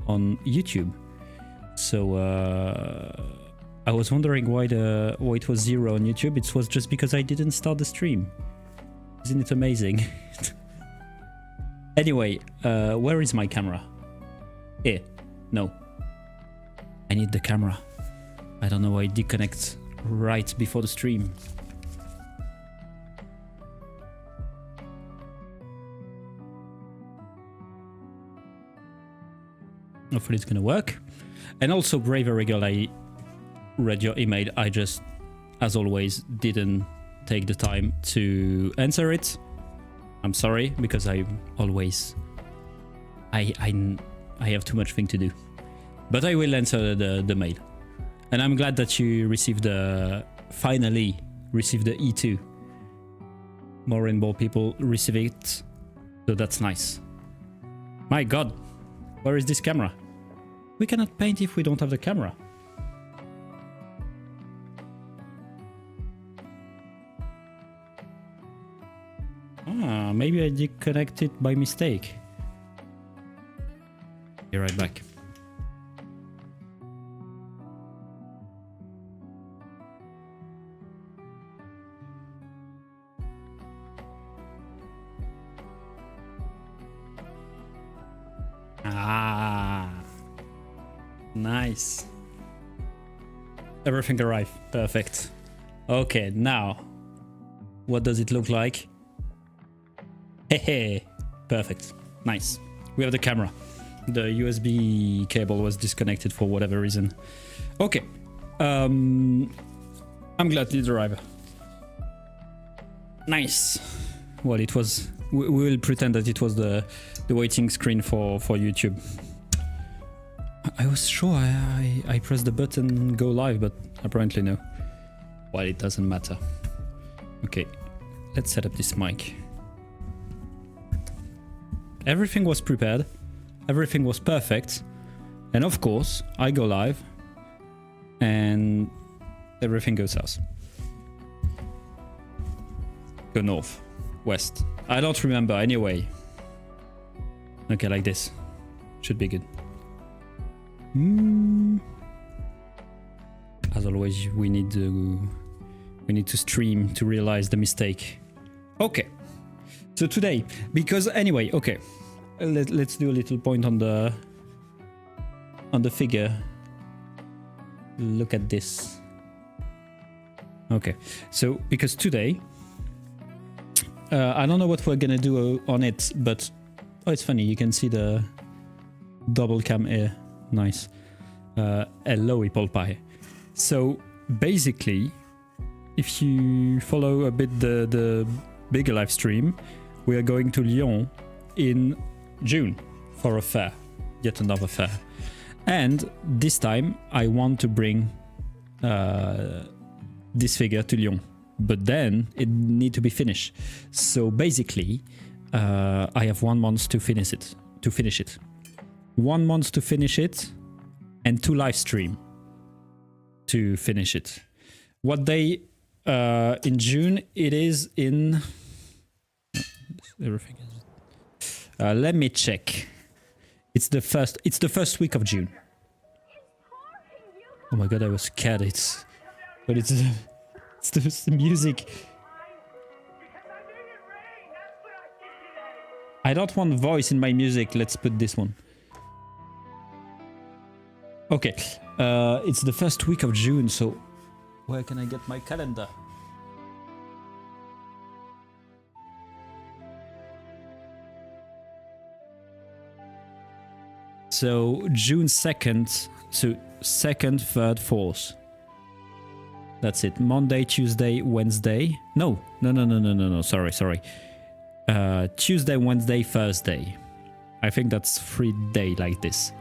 on YouTube. So I was wondering why it was 0 on YouTube. It was just because I didn't start the stream. Isn't it amazing? Anyway, where is my camera? Here. No. I need the camera. I don't know why it disconnects right before the stream. Hopefully it's gonna work. And also, Bravery Girl, I read your email. I just, as always, didn't take the time to answer it. I'm sorry, because I always... I have too much thing to do. But I will answer the mail. And I'm glad that you received finally received the E2. More and more people receive it. So that's nice. My god, where is this camera? We cannot paint if we don't have the camera. Ah, maybe I disconnected by mistake. Be right back. Ah, nice. Everything arrived. Perfect. Okay, now, what does it look like? Hey, perfect. Nice. We have the camera. The USB cable was disconnected for whatever reason. Okay. I'm glad it arrived. Nice. Well, it was... We will pretend that it was the waiting screen for YouTube. I was sure I pressed the button go live, but apparently no. Well, it doesn't matter. Okay, let's set up this mic. Everything was prepared. Everything was perfect. And of course, I go live and everything goes south. Go north, west. I don't remember anyway. Okay, like this. Should be good. As always, we need to stream to realize the mistake. Okay. So today, because anyway, okay, let's do a little point on the figure. Look at this. Okay, so because today, I don't know what we're gonna do on it, but oh, it's funny. You can see the double cam here. Nice. Hello, Apple Pie. So basically, if you follow a bit the bigger live stream, we are going to Lyon in June for a fair, yet another fair. And this time I want to bring this figure to Lyon, but then it need to be finished. So basically, I have 1 month to finish it. 1 month to finish it, and 2 live stream to finish it. What day in June? It is in... Everything is... let me check. It's the first week of June. Oh my god, I was scared. It's the music. I don't want voice in my music. Let's put this one. Okay, it's the first week of June, so where can I get my calendar? So June 2nd, so 2nd, 3rd, 4th. That's it. Monday, Tuesday, Wednesday. No. Sorry. Tuesday, Wednesday, Thursday. I think that's 3 days like this.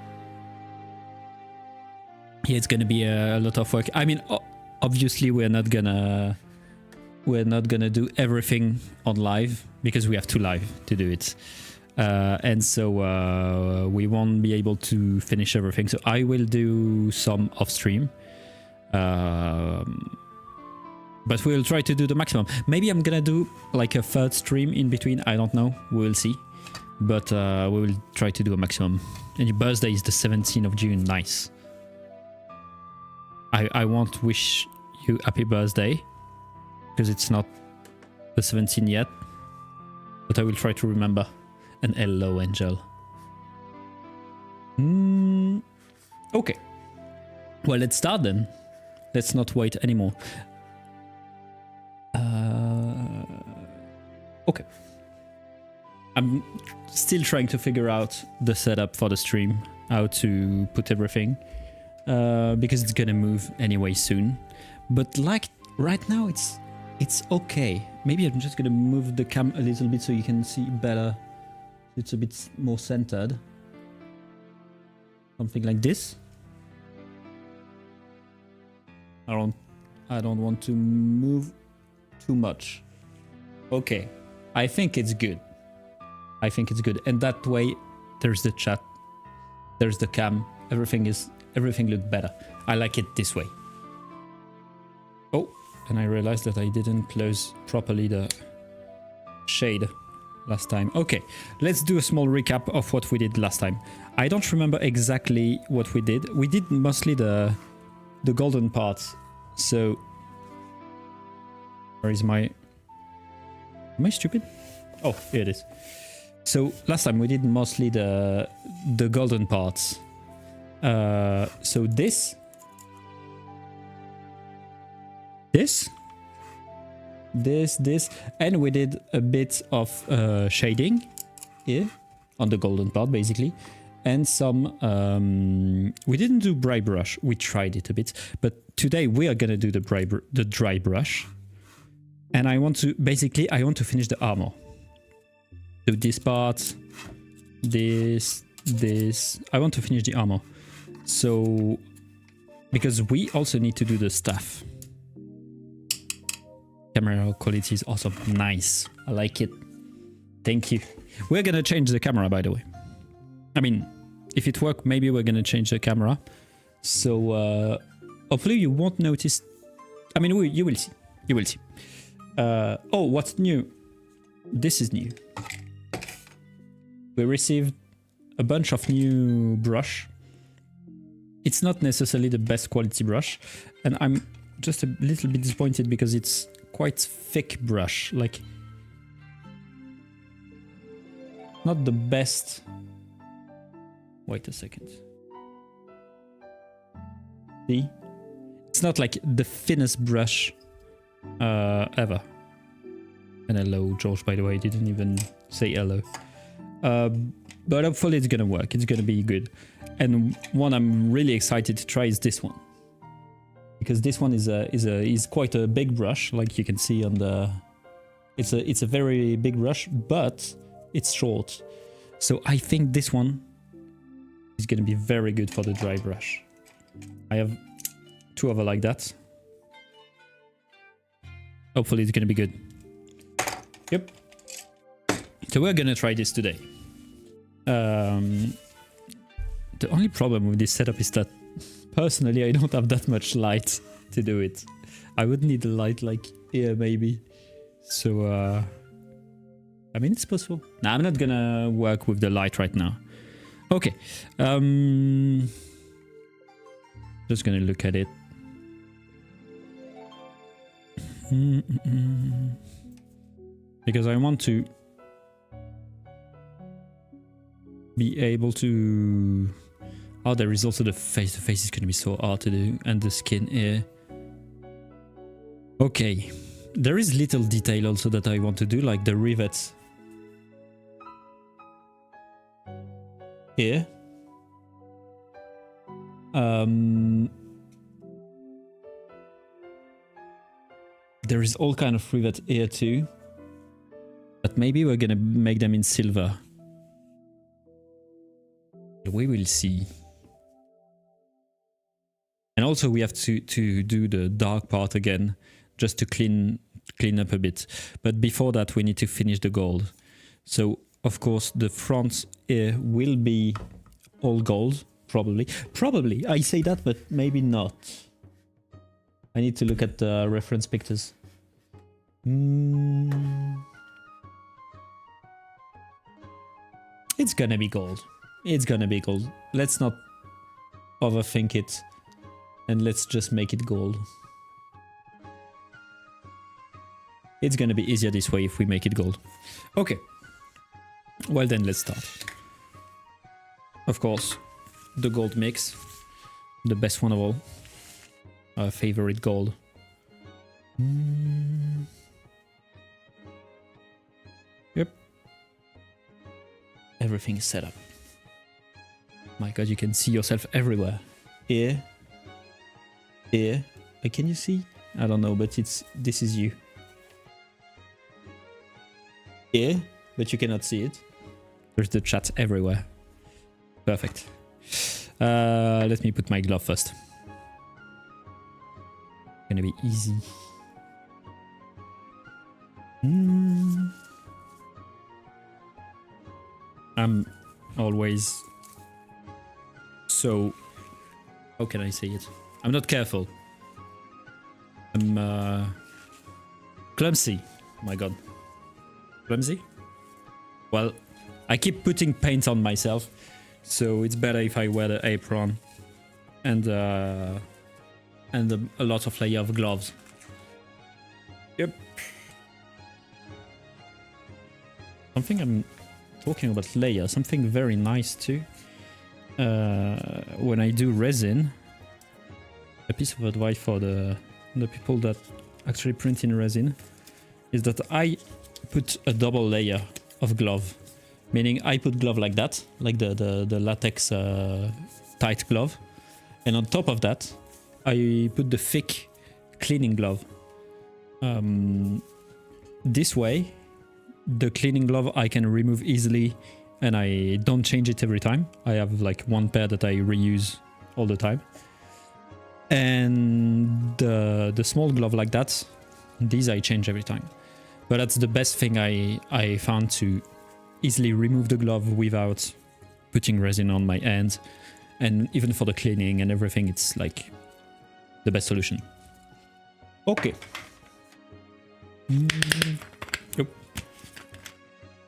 Yeah, it's gonna be a lot of work. I mean, obviously we're not gonna do everything on live because we have to live to do it. And so we won't be able to finish everything. So I will do some off stream. But we'll try to do the maximum. Maybe I'm gonna do like a 3rd stream in between. I don't know. We'll see. But we will try to do a maximum. And your birthday is the 17th of June. Nice. I won't wish you happy birthday because it's not the 17th yet. But I will try to remember. And hello, Angel. Okay. Well, let's start then. Let's not wait anymore. Okay. I'm still trying to figure out the setup for the stream, how to put everything, because it's gonna move anyway soon. But like right now, it's okay. Maybe I'm just gonna move the cam a little bit so you can see better. It's a bit more centered. Something like this. I don't want to move too much. Okay. I think it's good. I think it's good. And that way there's the chat. There's the cam. Everything looks better. I like it this way. Oh, and I realized that I didn't close properly the shade last time. Okay, let's do a small recap of what we did last time. I don't remember exactly what we did. We did mostly the golden parts. So where is my... Am I stupid? Oh, here it is. So last time we did mostly the golden parts. So this, and we did a bit of shading here on the golden part, basically, and some. We didn't do dry brush. We tried it a bit, but today we are gonna do the dry brush, and I want to finish the armor. Do this part, this. I want to finish the armor. So, because we also need to do the stuff. Camera quality is awesome. Nice. I like it. Thank you. We're gonna change the camera, by the way. I mean, if it works, maybe we're gonna change the camera. So, hopefully you won't notice. I mean, you will see. You will see. Oh, what's new? This is new. We received a bunch of new brush. It's not necessarily the best quality brush, and I'm just a little bit disappointed because it's quite thick brush, like not the best. Wait a second. See? It's not like the thinnest brush ever. And hello, George, by the way, didn't even say hello. But hopefully it's gonna work. It's gonna be good. And one I'm really excited to try is this one, because this one is quite a big brush, like you can see on the. It's a very big brush, but it's short. So I think this one is gonna be very good for the dry brush. I have two other like that. Hopefully it's gonna be good. Yep. So we're gonna try this today. The only problem with this setup is that personally I don't have that much light to do it. I would need a light like here maybe. So I mean, it's possible. No, I'm not gonna work with the light right now. Okay. Just gonna look at it. Because I want to be able to... Oh, there is also the face. The face is going to be so hard to do. And the skin here. Okay. There is little detail also that I want to do, like the rivets here. There is all kind of rivet here too. But maybe we're gonna make them in silver. We will see. And also we have to do the dark part again, just to clean up a bit. But before that we need to finish the gold. So of course the front here will be all gold, probably. Probably, I say that, but maybe not. I need to look at the reference pictures. It's gonna be gold. It's gonna be gold. Let's not overthink it, and let's just make it gold. It's gonna be easier this way if we make it gold. Okay. Well then, let's start. Of course, the gold mix. The best one of all. Our favorite gold. Yep. Everything is set up. My god, you can see yourself everywhere. Here. Here. Can you see? I don't know, but this is you. Here, but you cannot see it. There's the chat everywhere. Perfect. Let me put my glove first. Gonna be easy. I'm always so... How can I say it? I'm not careful. I'm clumsy. Oh my god. Clumsy? Well, I keep putting paint on myself, so it's better if I wear the apron and a lot of layer of gloves. Yep. Something I'm talking about layer, something very nice too. When I do resin, a piece of advice for the people that actually print in resin is that I put a double layer of glove, meaning I put glove like that, like the latex tight glove, and on top of that I put the thick cleaning glove. This way the cleaning glove I can remove easily and I don't change it every time. I have like one pair that I reuse all the time, and the small glove like that, these I change every time. But that's the best thing I found to easily remove the glove without putting resin on my hand. And even for the cleaning and everything, it's like the best solution. Okay. Yep.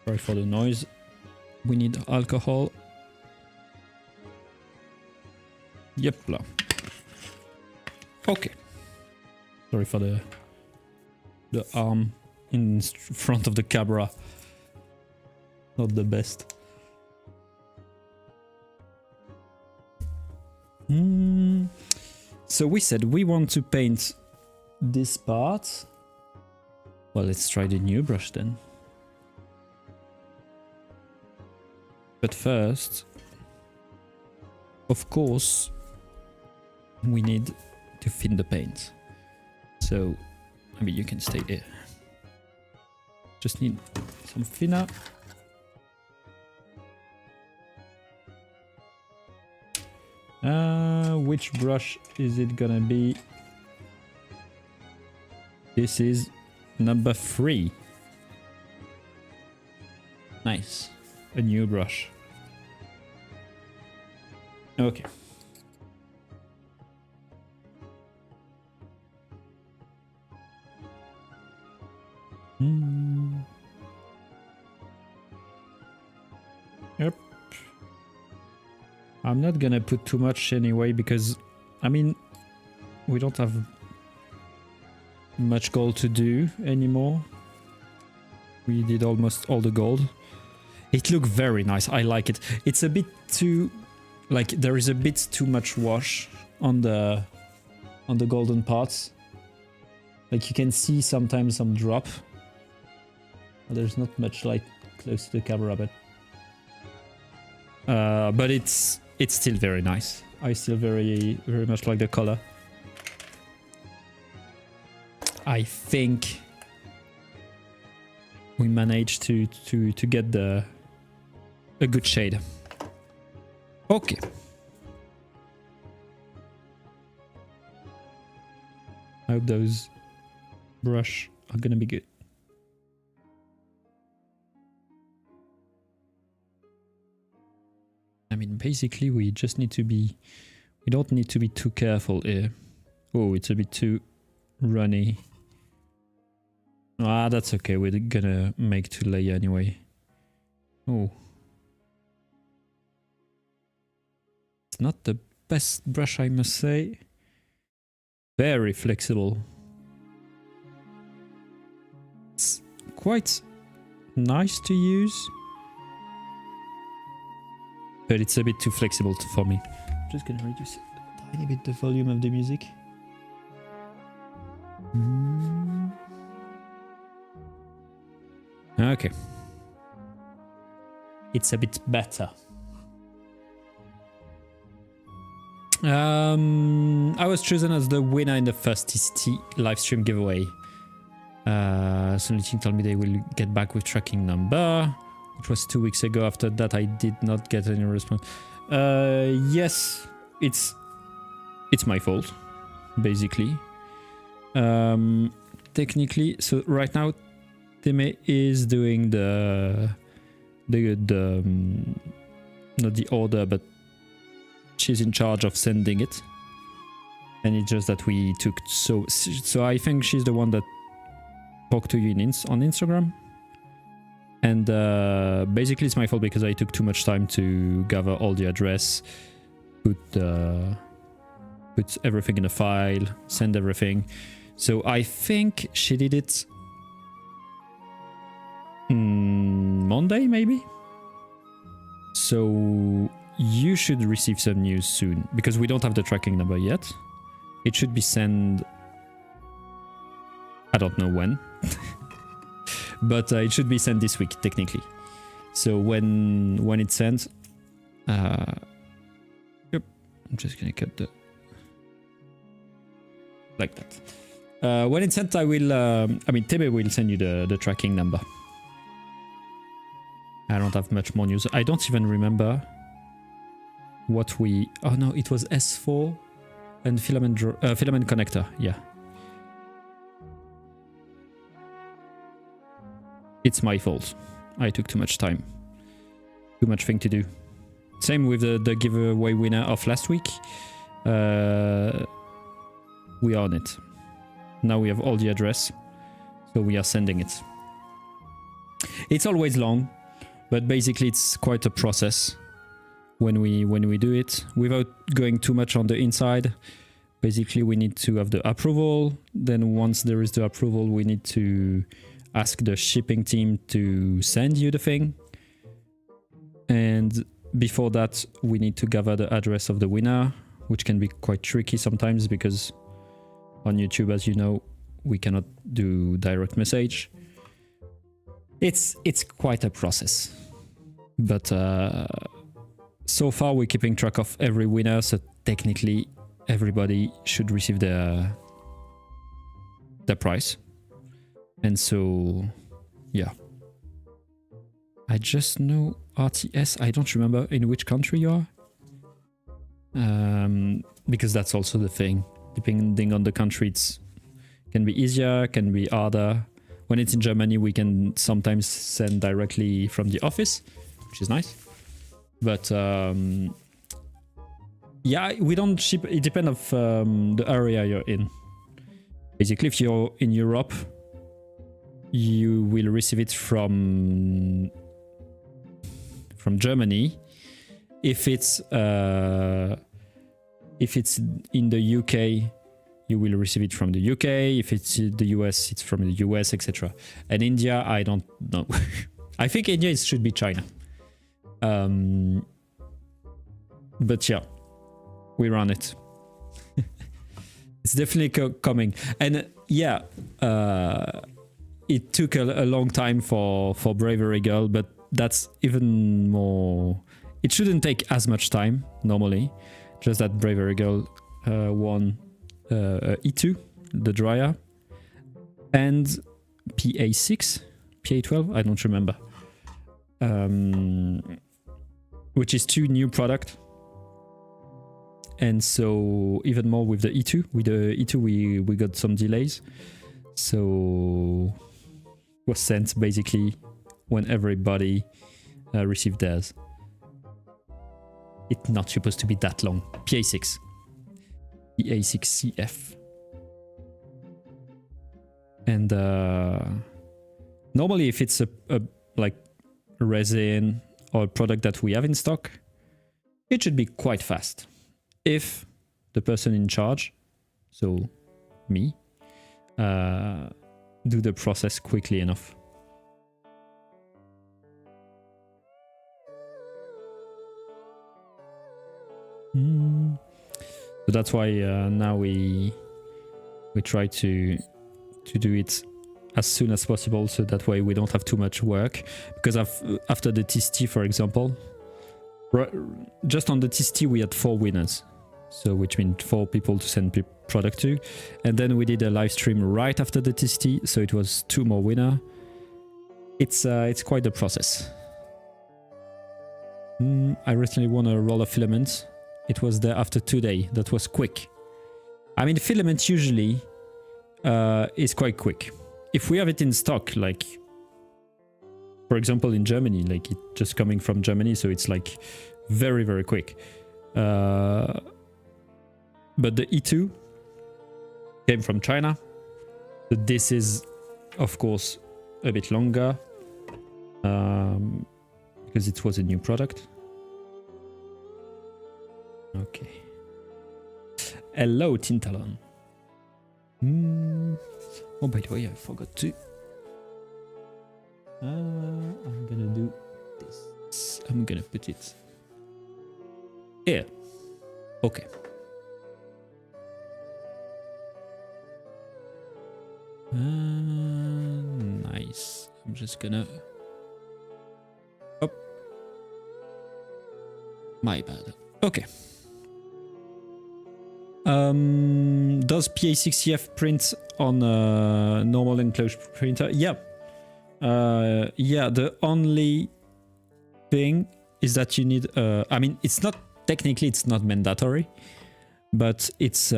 Sorry for the noise. We need alcohol. Yep. Okay. Sorry for the arm in front of the camera. Not the best. So we said we want to paint this part. Well, let's try the new brush then. But first, of course, we need to thin the paint. So, I mean, you can stay here. Just need some thinner. Which brush is it gonna be? This is number 3. Nice. A new brush. Okay. Yep. I'm not gonna put too much anyway because, I mean, we don't have much gold to do anymore. We did almost all the gold. It looked very nice. I like it. It's a bit too, like, there is a bit too much wash on the golden parts. Like, you can see sometimes some drop. There's not much light close to the camera, but it's still very nice. I still very much like the color. I think we managed to get a good shade. Okay. I hope those brush are gonna be good. I mean, basically, we just need to be... We don't need to be too careful here. Oh, it's a bit too runny. Ah, that's okay. We're gonna make 2 layers anyway. Oh. It's not the best brush, I must say. Very flexible. It's quite nice to use, but it's a bit too flexible for me. I'm just gonna reduce a tiny bit the volume of the music. Okay. It's a bit better. I was chosen as the winner in the first TCT livestream giveaway. Something told me they will get back with tracking number. It was 2 weeks ago. After that, I did not get any response. Yes, it's my fault, basically. Technically, so right now, Teme is doing not the order, but she's in charge of sending it. And it's just that we took so I think she's the one that talked to you on Instagram. And basically it's my fault because I took too much time to gather all the address, put everything in a file, send everything. So I think she did it Monday, maybe? So you should receive some news soon, because we don't have the tracking number yet. It should be sent, I don't know when, but it should be sent this week, technically. So when it's sent, yep, I'm just gonna cut the, like that. When it's sent, I will, Tebe will send you the tracking number. I don't have much more news. I don't even remember what we... Oh no, it was S4 and filament connector, yeah. It's my fault. I took too much time. Too much thing to do. Same with the giveaway winner of last week. We are on it. Now we have all the address, so we are sending it. It's always long, but basically it's quite a process when we do it. Without going too much on the inside, basically we need to have the approval. Then once there is the approval, we need to ask the shipping team to send you the thing. And before that, we need to gather the address of the winner, which can be quite tricky sometimes because on YouTube, as you know, we cannot do direct message. It's quite a process. But so far we're keeping track of every winner, so technically everybody should receive their prize. And so, yeah. I just know RTS. I don't remember in which country you are. Because that's also the thing. Depending on the country, it can be easier, can be harder. When it's in Germany, we can sometimes send directly from the office, which is nice. But yeah, we don't ship. It depends on the area you're in. Basically, if you're in Europe, you will receive it from Germany. If it's in the UK, you will receive it from the UK. If it's in the US, it's from the US, etc. And India, I don't know. I think India it should be China. But yeah, we run it. It's definitely coming. And yeah, it took a long time for Bravery Girl, but that's even more... It shouldn't take as much time, normally. Just that Bravery Girl won E2, the dryer, and PA6, PA12, I don't remember. Which is 2 new products. And so even more with the E2. With the E2 we got some delays. So it was sent basically when everybody received theirs. It's not supposed to be that long. PA6. PA6CF. And normally if it's a like resin or a product that we have in stock, it should be quite fast. If the person in charge, so me, do the process quickly enough. So that's why now we try to do it as soon as possible, so that way we don't have too much work. Because after the TST, for example, just on the TST we had 4 winners, so which means 4 people to send product to, and then we did a live stream right after the TST, so it was 2 more winners. It's quite the process. I recently won a roll of filaments. It was there after 2 days. That was quick. I mean, filament usually is quite quick. If we have it in stock, like, for example, in Germany, like it just coming from Germany, so it's like very, very quick. But the E2 came from China. So this is, of course, a bit longer because it was a new product. Okay. Hello, Tintalon. Oh, by the way, I forgot to. I'm gonna do this. I'm gonna put it here. Okay. Nice. I'm just gonna. Oh. My bad. Okay. Does PA60F print on a normal enclosed printer? Yeah. Yeah, the only thing is that you need, I mean, it's not, technically it's not mandatory, but it's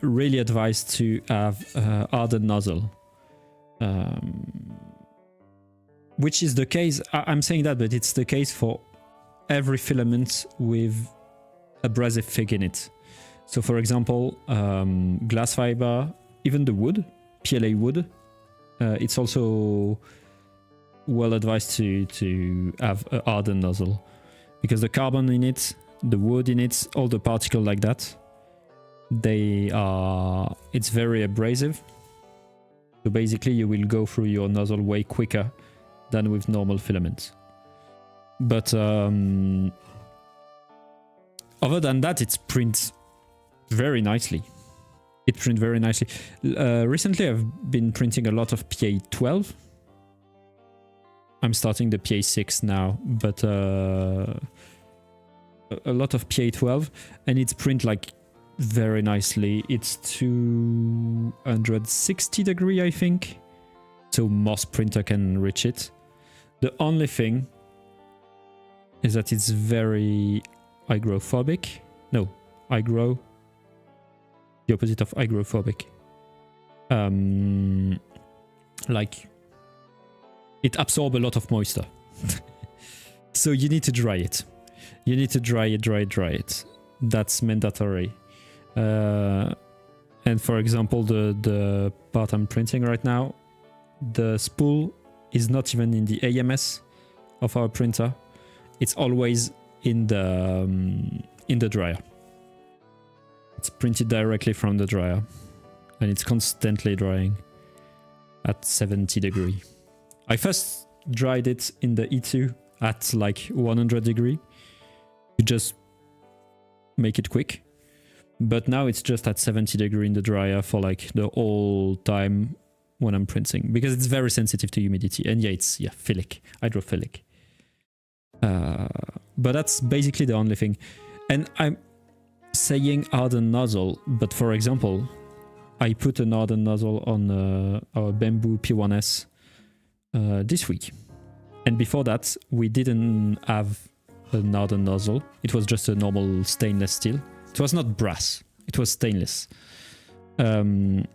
really advised to have hardened nozzle. Which is the case, I'm saying that, but it's the case for every filament with abrasive fig in it. So for example, glass fiber, even the wood, PLA wood, it's also well advised to have a hardened nozzle, because the carbon in it, the wood in it, all the particles like that, it's very abrasive. So basically you will go through your nozzle way quicker than with normal filaments. But other than that, it prints very nicely. It prints very nicely. Recently I've been printing a lot of PA12. I'm starting the PA6 now, but a lot of PA12, and it's print like very nicely. It's 260 degree, I think, so most printer can reach it. The only thing is that it's very hygrophobic. No, the opposite of hygrophobic. Like, it absorbs a lot of moisture. So you need to dry it. You need to dry it. That's mandatory. And for example, the part I'm printing right now, the spool is not even in the AMS of our printer. It's always in the dryer. It's printed directly from the dryer, and it's constantly drying at 70 degree. I first dried it in the E2 at like 100 degree to just make it quick. But now it's just at 70 degree in the dryer for like the whole time when I'm printing, because it's very sensitive to humidity. And yeah, it's philic, hydrophilic. But that's basically the only thing. And I'm saying hardened nozzle, but for example, I put an hardened nozzle on our bamboo P1S this week. And before that, we didn't have an hardened nozzle. It was just a normal stainless steel. It was not brass, it was stainless. And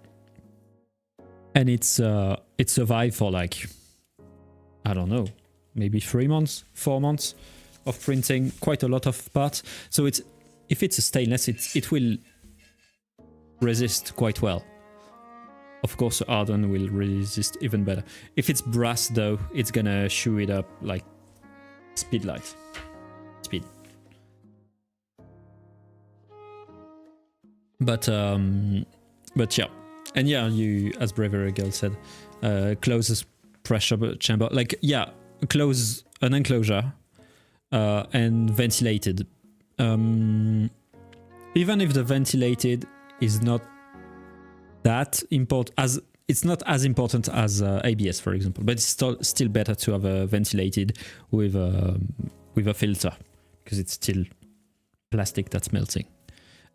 it survived for like, I don't know, maybe 3 months, 4 months of printing, quite a lot of parts. So if it's a stainless, it will resist quite well. Of course, hardened will resist even better. If it's brass though, it's gonna chew it up like speed. But yeah, and yeah, you, as Bravery Girl said, closes pressure chamber, like yeah, close an enclosure and ventilated. Even if the ventilated is not that important, as it's not as important as ABS, for example, but it's still better to have a ventilated with a filter, because it's still plastic that's melting.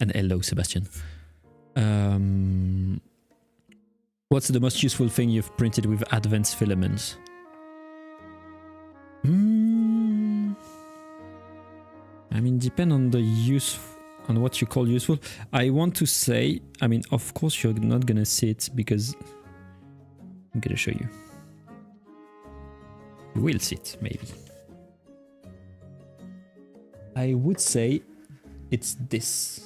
And hello, Sebastian. What's the most useful thing you've printed with advanced filaments? I mean, depend on the use, on what you call useful. I want to say, I mean, of course you're not gonna see it because I'm gonna show you. You will see it, maybe. I would say it's this.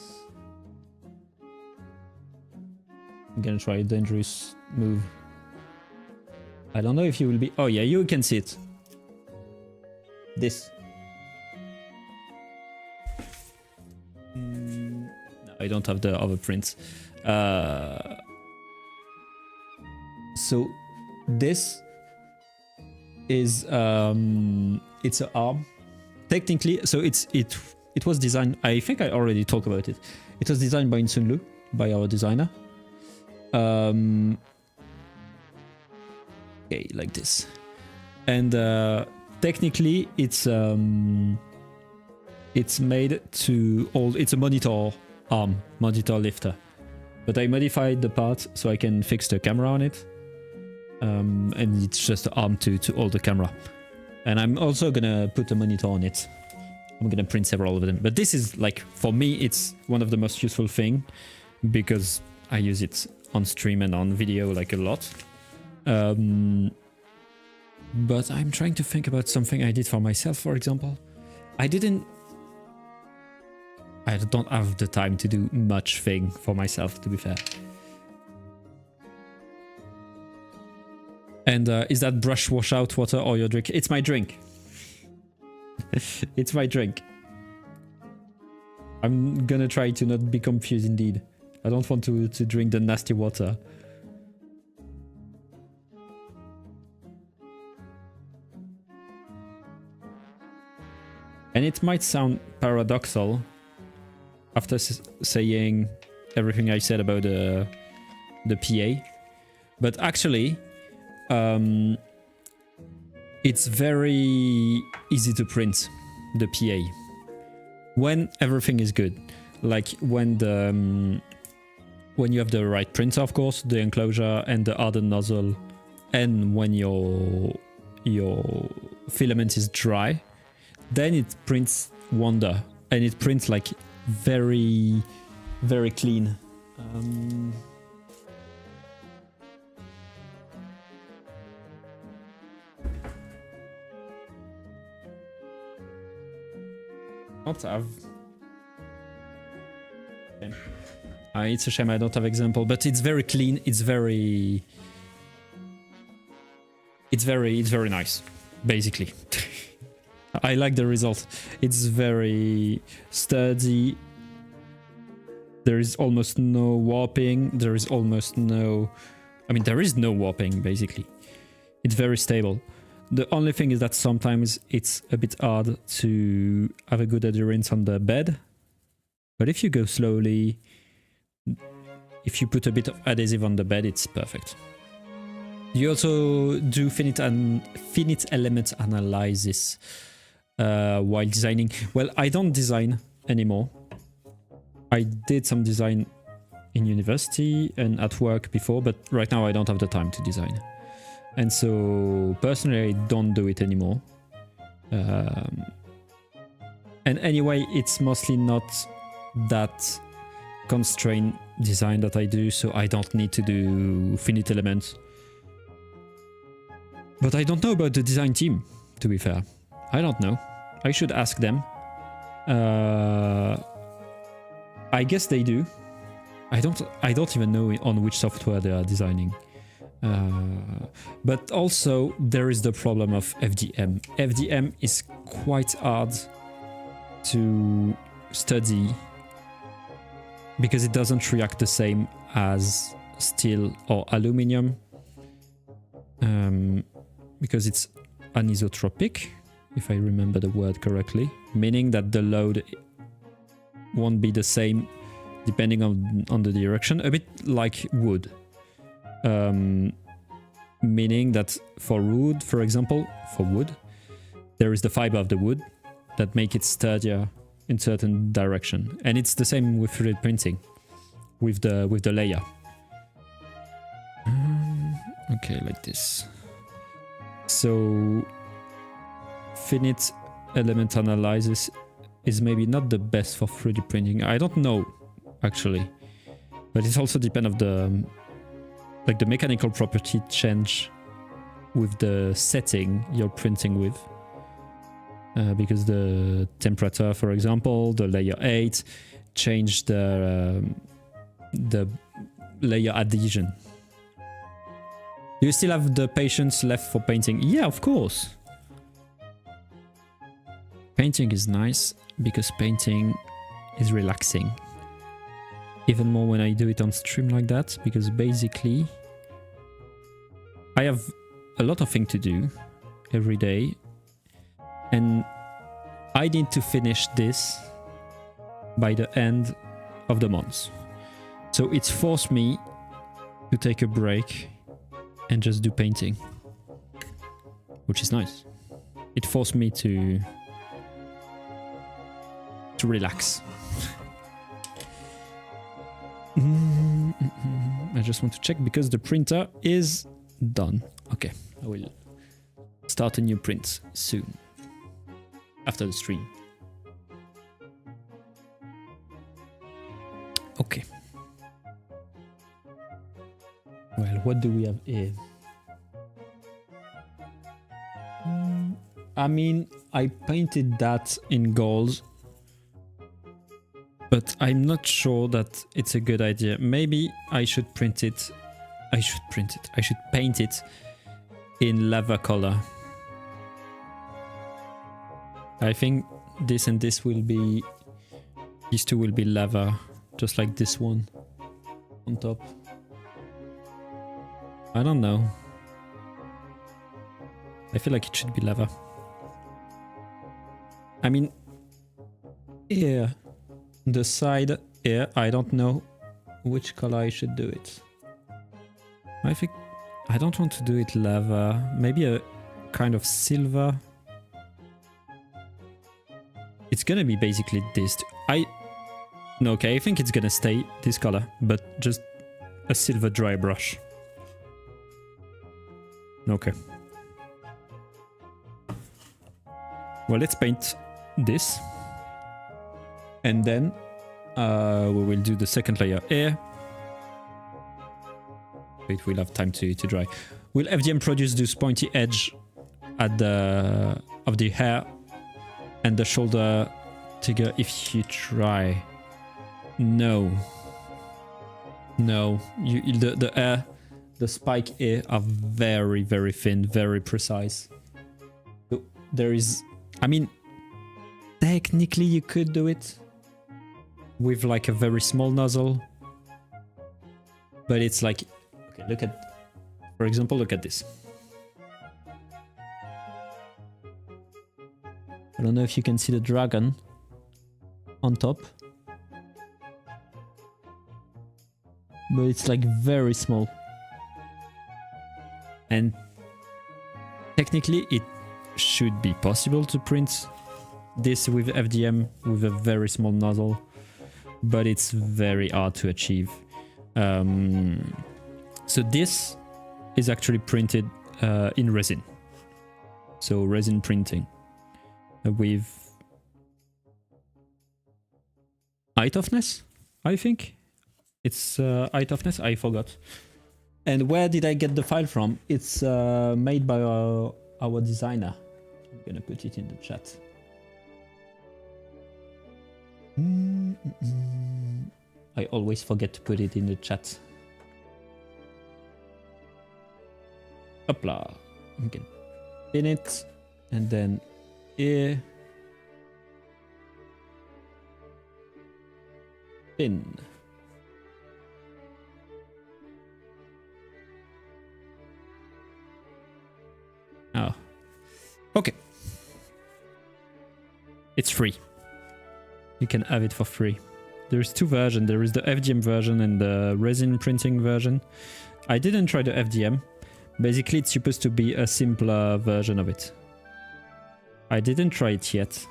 I'm gonna try a dangerous move. I don't know if you will be... Oh yeah, you can see it. This. No, I don't have the other prints. So this is it's an arm. Technically, so it was designed. I think I already talked about it. It was designed by Sun Lu, by our designer. Okay, like this, and technically it's made to hold. It's a monitor arm, monitor lifter, but I modified the part so I can fix the camera on it, and it's just an arm to hold the camera. And I'm also gonna put a monitor on it. I'm gonna print several of them, but this is like, for me, it's one of the most useful thing because I use it on stream and on video like a lot. But I'm trying to think about something I did for myself, for example. I don't have the time to do much thing for myself, to be fair. And is that brush washout water or your drink? It's my drink. It's my drink. I'm gonna try to not be confused indeed. I don't want to drink the nasty water. And it might sound paradoxal after saying everything I said about the PA, but actually it's very easy to print the PA when everything is good, like when you have the right printer, of course, the enclosure and the hardened nozzle, and when your filament is dry, then it prints wonder, and it prints like very, very clean. Not have. Okay. It's a shame I don't have example, but it's very clean. It's very nice, basically. I like the result. It's very sturdy. There is almost no warping. There is almost no... I mean, there is no warping, basically. It's very stable. The only thing is that sometimes it's a bit hard to have a good adherence on the bed. But if you go slowly, if you put a bit of adhesive on the bed, it's perfect. You also do finite element analysis while designing. Well, I don't design anymore. I did some design in university and at work before, but right now I don't have the time to design. And so personally, I don't do it anymore. And anyway, it's mostly not that constrained design that I do, so I don't need to do finite elements. But I don't know about the design team, to be fair. I don't know. I should ask them. I guess they do. I don't even know on which software they are designing. But also there is the problem of FDM. FDM is quite hard to study because it doesn't react the same as steel or aluminum, because it's anisotropic, if I remember the word correctly, meaning that the load won't be the same depending on the direction, a bit like wood. Meaning that for wood, for example, there is the fiber of the wood that make it sturdier in certain direction, and it's the same with 3D printing, with the layer. Okay, like this. So finite element analysis is maybe not the best for 3D printing. I don't know actually, but it also depends of the the mechanical property change with the setting you're printing with. Because the temperature, for example, the layer 8 changed the layer adhesion. Do you still have the patience left for painting? Yeah, of course. Painting is nice because painting is relaxing. Even more when I do it on stream like that, because basically I have a lot of things to do every day. And I need to finish this by the end of the month. So it's forced me to take a break and just do painting, which is nice. It forced me to relax. I just want to check because the printer is done. Okay, I will start a new print soon. After the stream. Okay. Well, what do we have here? I mean, I painted that in gold, but I'm not sure that it's a good idea. Maybe I should print it. I should paint it in lava color. I think this and this will be, these two will be lava, just like this one on top. I don't know. I feel like it should be lava. I mean, here, the side here, I don't know which color I should do it. I think I don't want to do it lava, maybe a kind of silver. It's gonna be basically this. Okay, I think it's gonna stay this color, but just a silver dry brush. Okay. Well, let's paint this. And then we will do the second layer here. Wait, we'll have time to dry. Will FDM produce this pointy edge at of the hair and the shoulder trigger if you try? No. No. The spike here are very, very thin, very precise. So there is, I mean, technically you could do it with like a very small nozzle, but it's like, okay, look at, for example, look at this. I don't know if you can see the dragon on top, but it's like very small. And technically it should be possible to print this with FDM with a very small nozzle, but it's very hard to achieve. So this is actually printed in resin. So resin printing with high toughness, I think. It's high toughness, I forgot. And where did I get the file from? It's made by our designer. I'm gonna put it in the chat. I always forget to put it in the chat. Hopla. I'm gonna pin it, and then here. Pin. Okay. It's free. You can have it for free. There's two versions. There is the FDM version and the resin printing version. I didn't try the FDM. Basically, it's supposed to be a simpler version of it. I didn't try it yet.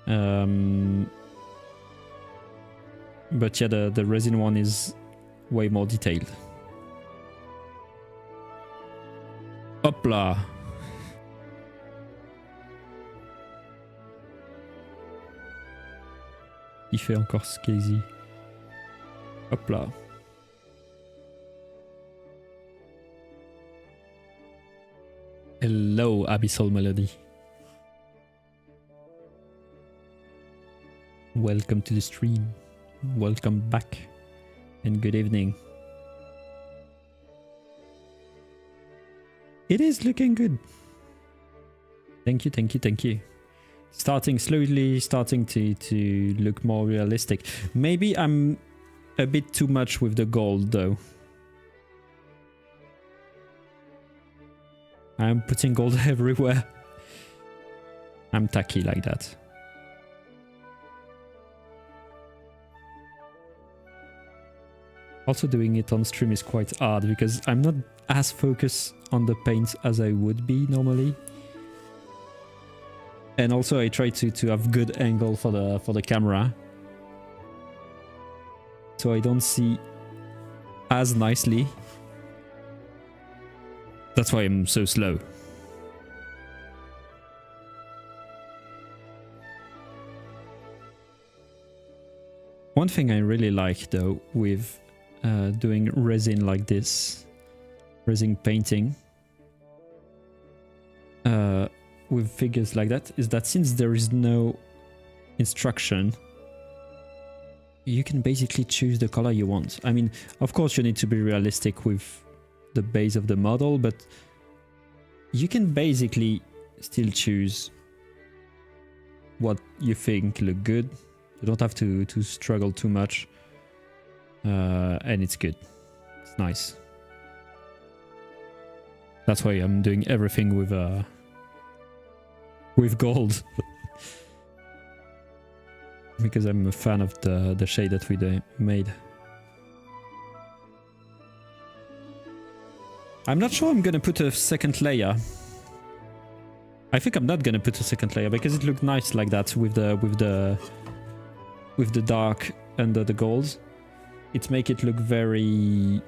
But yeah, the resin one is way more detailed. Hop là. Il fait encore Scazy. Hop là. Hello, Abyssal Melody. Welcome to the stream. Welcome back. And good evening. It is looking good. Thank you, thank you, thank you. Slowly starting to look more realistic. Maybe I'm a bit too much with the gold though. I'm putting gold everywhere. I'm tacky like that. Also doing it on stream is quite hard because I'm not as focused on the paint as I would be normally. And also I try to have good angle for the camera. So I don't see as nicely. That's why I'm so slow. One thing I really like though with doing resin like this, resin painting with figures like that, is that since there is no instruction, you can basically choose the color you want. I mean, of course you need to be realistic with the base of the model, but you can basically still choose what you think look good. You don't have to struggle too much, and it's good. It's nice. That's why I'm doing everything with gold. Because I'm a fan of the shade that we made. I'm not sure I'm gonna put a second layer. I think I'm not gonna put a second layer because it looked nice like that with the dark under the gold. It make it look very.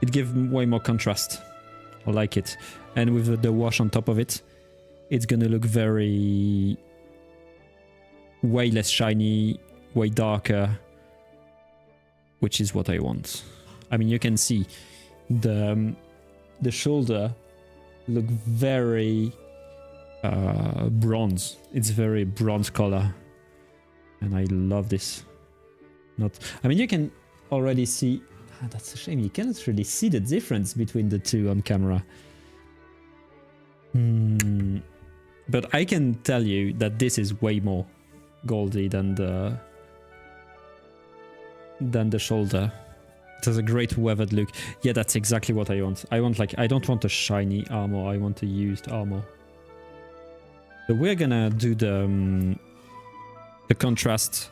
It gives way more contrast. I like it, and with the wash on top of it, it's gonna look very. Way less shiny, way darker, which is what I want. I mean, you can see the shoulder look very bronze. It's very bronze color, and I love this. I mean, you can already see. That's a shame. You cannot really see the difference between the two on camera. But I can tell you that this is way more goldy than the shoulder. It has a great weathered look. Yeah, that's exactly what I want. I don't want a shiny armor. I want a used armor. So we're gonna do the contrast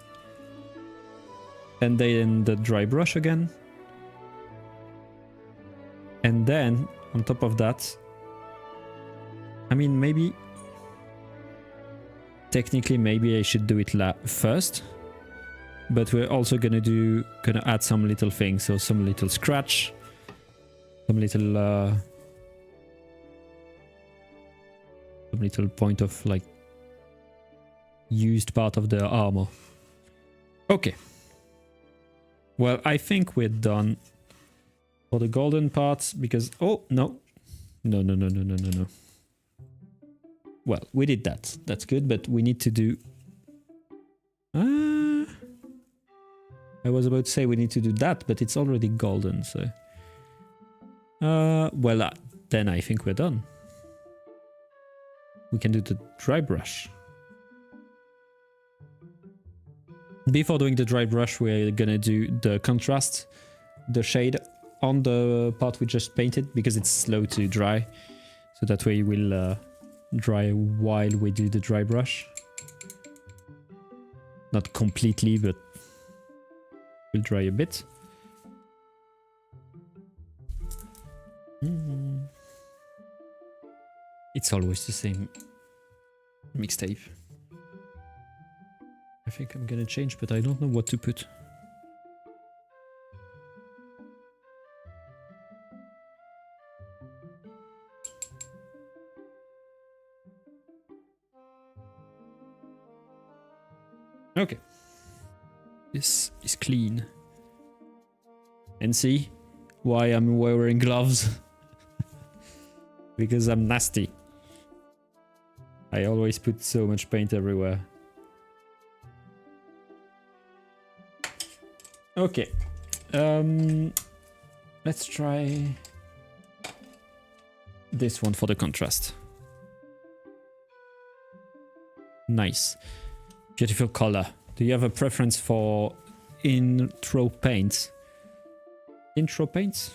and then the dry brush again. And then on top of that, I mean, maybe technically maybe I should do it first, but we're also gonna add some little things, so some little scratch, some little point of like used part of the armor. Okay. Well, I think we're done for the golden parts because no. Well, we did that. That's good, but we need to do... I was about to say we need to do that, but it's already golden, so... Well, then I think we're done. We can do the dry brush. Before doing the dry brush, we're gonna do the contrast, the shade on the part we just painted, because it's slow to dry. So that way it will dry while we do the dry brush. Not completely, but will dry a bit. It's always the same mixtape. I think I'm gonna change, but I don't know what to put. Okay. This is clean. And see why I'm wearing gloves? Because I'm nasty. I always put so much paint everywhere. Okay. Let's try this one for the contrast. Nice. Beautiful color. Do you have a preference for intro paints? Intro paints?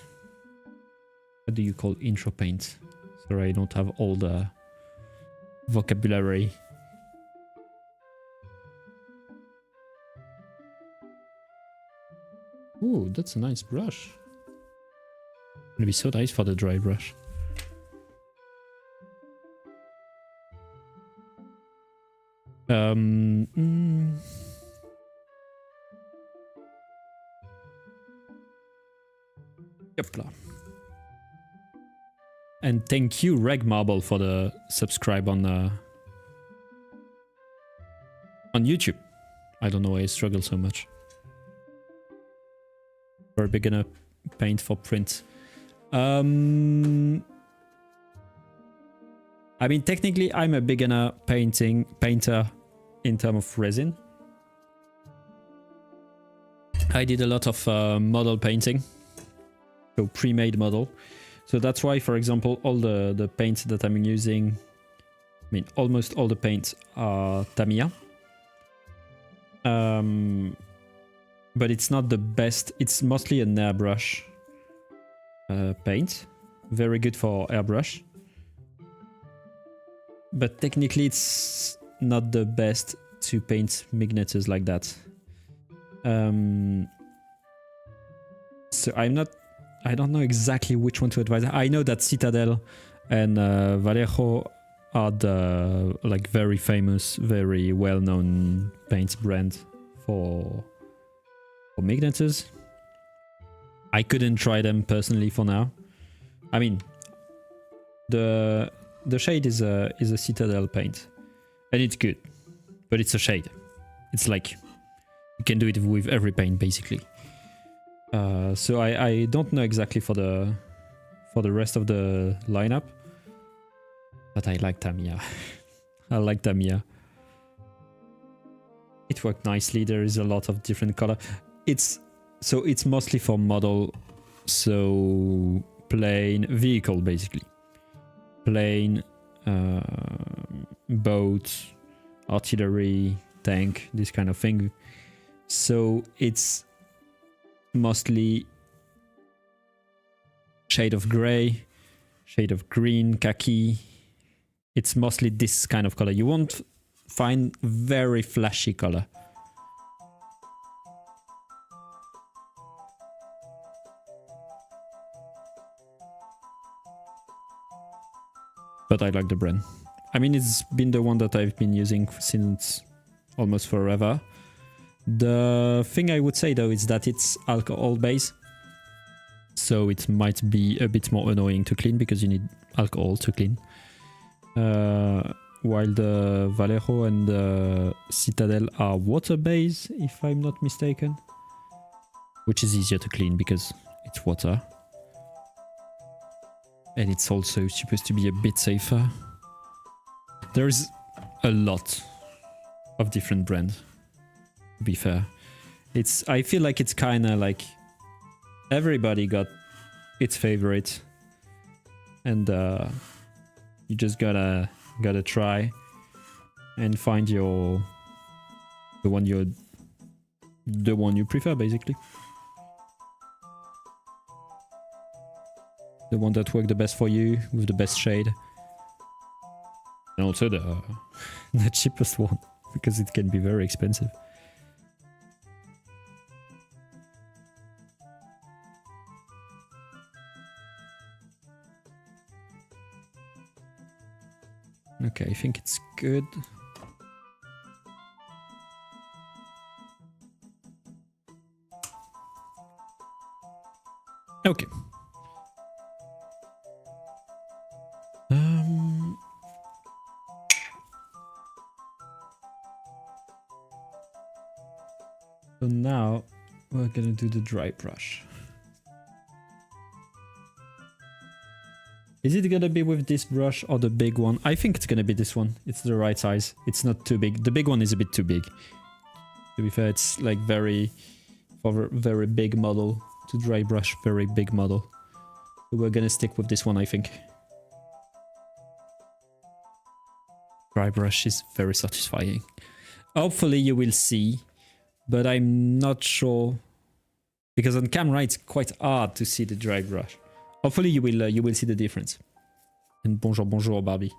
What do you call intro paints? Sorry, I don't have all the vocabulary. Ooh, that's a nice brush. It'll be so nice for the dry brush. Yep. And thank you, Reg Marble, for the subscribe on YouTube. I don't know why I struggle so much. For a beginner paint for print. I mean, technically, I'm a beginner painter in terms of resin. I did a lot of model painting, so pre-made model. So that's why, for example, all the paints that I'm using, I mean, almost all the paints are Tamiya. But it's not the best. It's mostly an airbrush paint. Very good for airbrush. But technically it's not the best to paint magnets like that. So I don't know exactly which one to advise. I know that Citadel and Vallejo are the like very famous, very well-known paint brand for magnets. I couldn't try them personally for now. I mean, the shade is a Citadel paint, and it's good, but it's a shade. It's like you can do it with every paint basically. So I don't know exactly for the rest of the lineup, but I like Tamiya. I like Tamiya. It worked nicely. There is a lot of different color. It's mostly for model, so plain vehicle basically, plain boat, artillery, tank, this kind of thing. So it's mostly shade of gray, shade of green, khaki. It's mostly this kind of color. You won't find very flashy color. But I like the brand. I mean, it's been the one that I've been using since almost forever. The thing I would say though is that it's alcohol based, so it might be a bit more annoying to clean because you need alcohol to clean. While the Vallejo and the Citadel are water based, if I'm not mistaken, which is easier to clean because it's water. And it's also supposed to be a bit safer. There's a lot of different brands, to be fair. I feel like it's kind of like everybody got its favorite, and you just gotta try and find the one you prefer, basically. The one that worked the best for you with the best shade. And also the cheapest one, because it can be very expensive. Okay, I think it's good. Okay. So now we're gonna do the dry brush. Is it gonna be with this brush or the big one? I think it's gonna be this one. It's the right size. It's not too big. The big one is a bit too big. To be fair, it's like for very big model. To dry brush, very big model. So we're gonna stick with this one, I think. Dry brush is very satisfying. Hopefully you will see, but I'm not sure, because on camera it's quite hard to see the dry brush. Hopefully you will see the difference. And bonjour Barbie.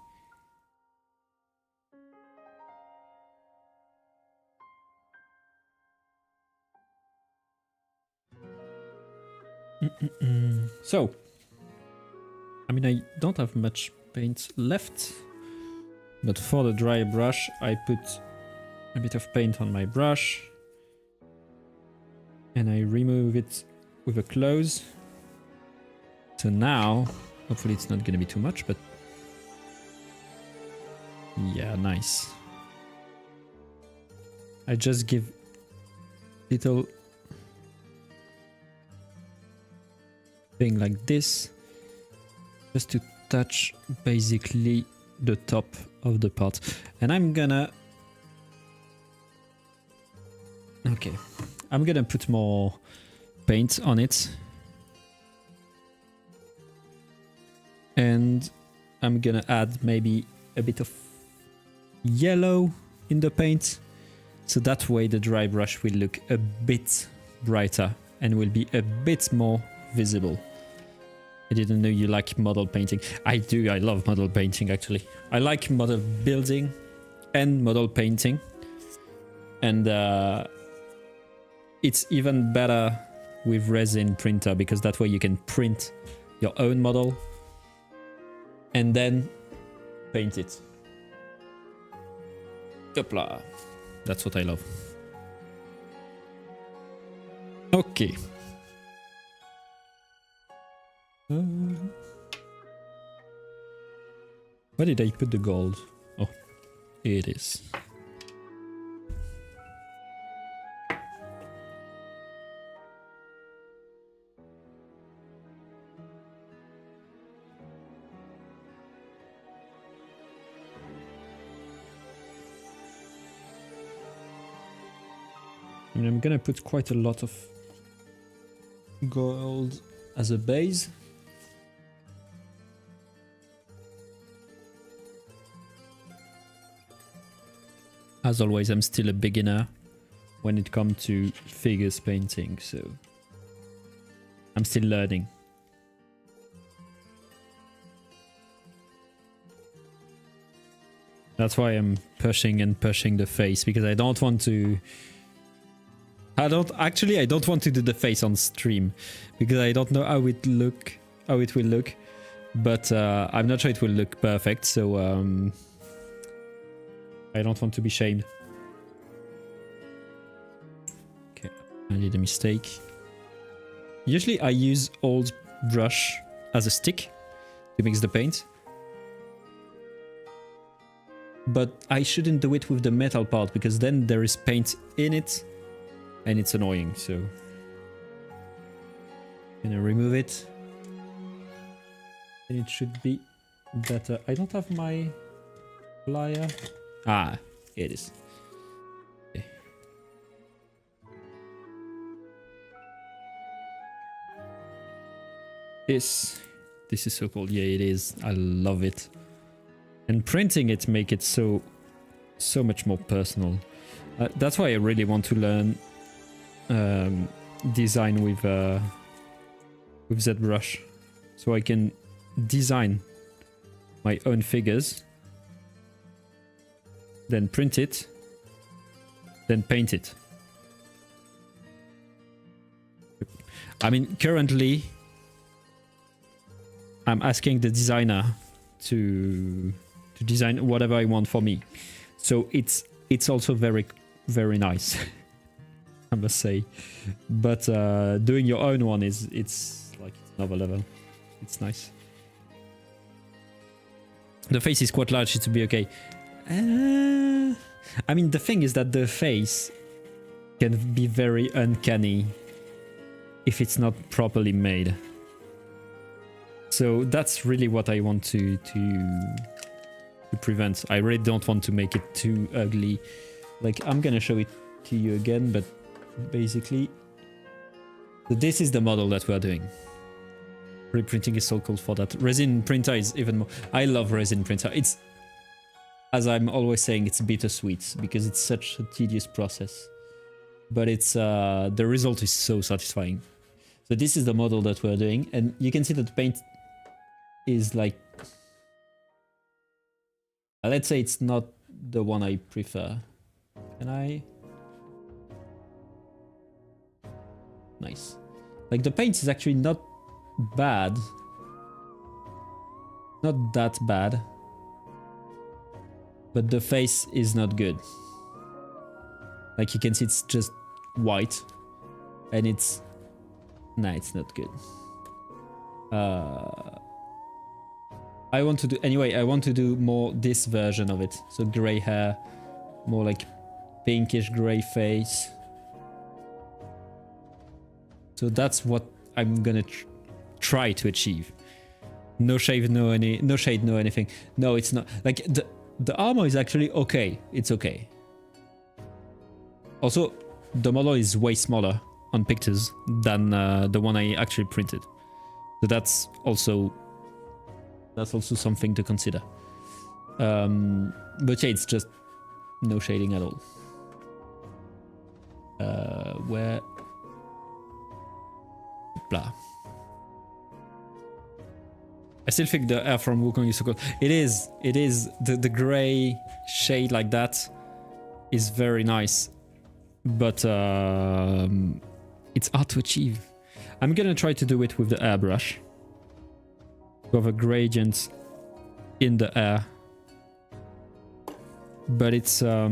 So, I mean, I don't have much paint left, but for the dry brush I put a bit of paint on my brush and I remove it with a close. So now, hopefully it's not gonna be too much, but yeah, nice. I just give little thing like this, just to touch basically the top of the part. And I'm gonna... Okay, I'm gonna put more paint on it. And I'm gonna add maybe a bit of yellow in the paint, so that way the dry brush will look a bit brighter and will be a bit more visible. I didn't know you like model painting. I do, I love model painting actually. I like model building and model painting. And it's even better with resin printer, because that way you can print your own model and then paint it. Hopla. That's what I love. Okay. Where did I put the gold? Oh, here it is. And I'm gonna put quite a lot of gold as a base. As always, I'm still a beginner when it comes to figures painting, so I'm still learning. That's why I'm pushing and pushing the face, because I don't want to... I don't want to do the face on stream, because I don't know how it will look, but I'm not sure it will look perfect, so I don't want to be shamed. Okay, I did a mistake. Usually I use old brush as a stick to mix the paint, but I shouldn't do it with the metal part, because then there is paint in it and it's annoying, so I'm gonna remove it and it should be better. I don't have my plier. Ah, here it is. Okay. This is so cool. Yeah, it is. I love it. And printing it make it so much more personal. That's why I really want to learn design with ZBrush, so I can design my own figures then print it, then paint it. I mean, currently, I'm asking the designer to design whatever I want for me. So it's also very, very nice, I must say. But doing your own one it's like another level. It's nice. The face is quite large, it should be okay. I mean, the thing is that the face can be very uncanny if it's not properly made. So that's really what I want to prevent. I really don't want to make it too ugly. Like, I'm gonna show it to you again, but basically, so this is the model that we're doing. Reprinting is so called for that. Resin printer is even more. I love resin printer. It's, as I'm always saying, it's bittersweet because it's such a tedious process. But it's the result is so satisfying. So this is the model that we're doing, and you can see that the paint is like, let's say it's not the one I prefer. Can I? Nice. Like, the paint is actually not bad. Not that bad. But the face is not good. Like, you can see it's just white. And it's... Nah, it's not good. I want to do... Anyway, I want to do more this version of it. So grey hair. More like pinkish grey face. So that's what I'm gonna try to achieve. No shade, no anything. No, it's not. Like, the armor is actually okay. It's okay. Also, the model is way smaller on pictures than the one I actually printed. So that's also something to consider. But yeah, it's just no shading at all. Where? Blah. I still think the air from Wukong is so cool. It is. The grey shade like that is very nice. But it's hard to achieve. I'm gonna try to do it with the airbrush. To have a gradient in the air. But it's... I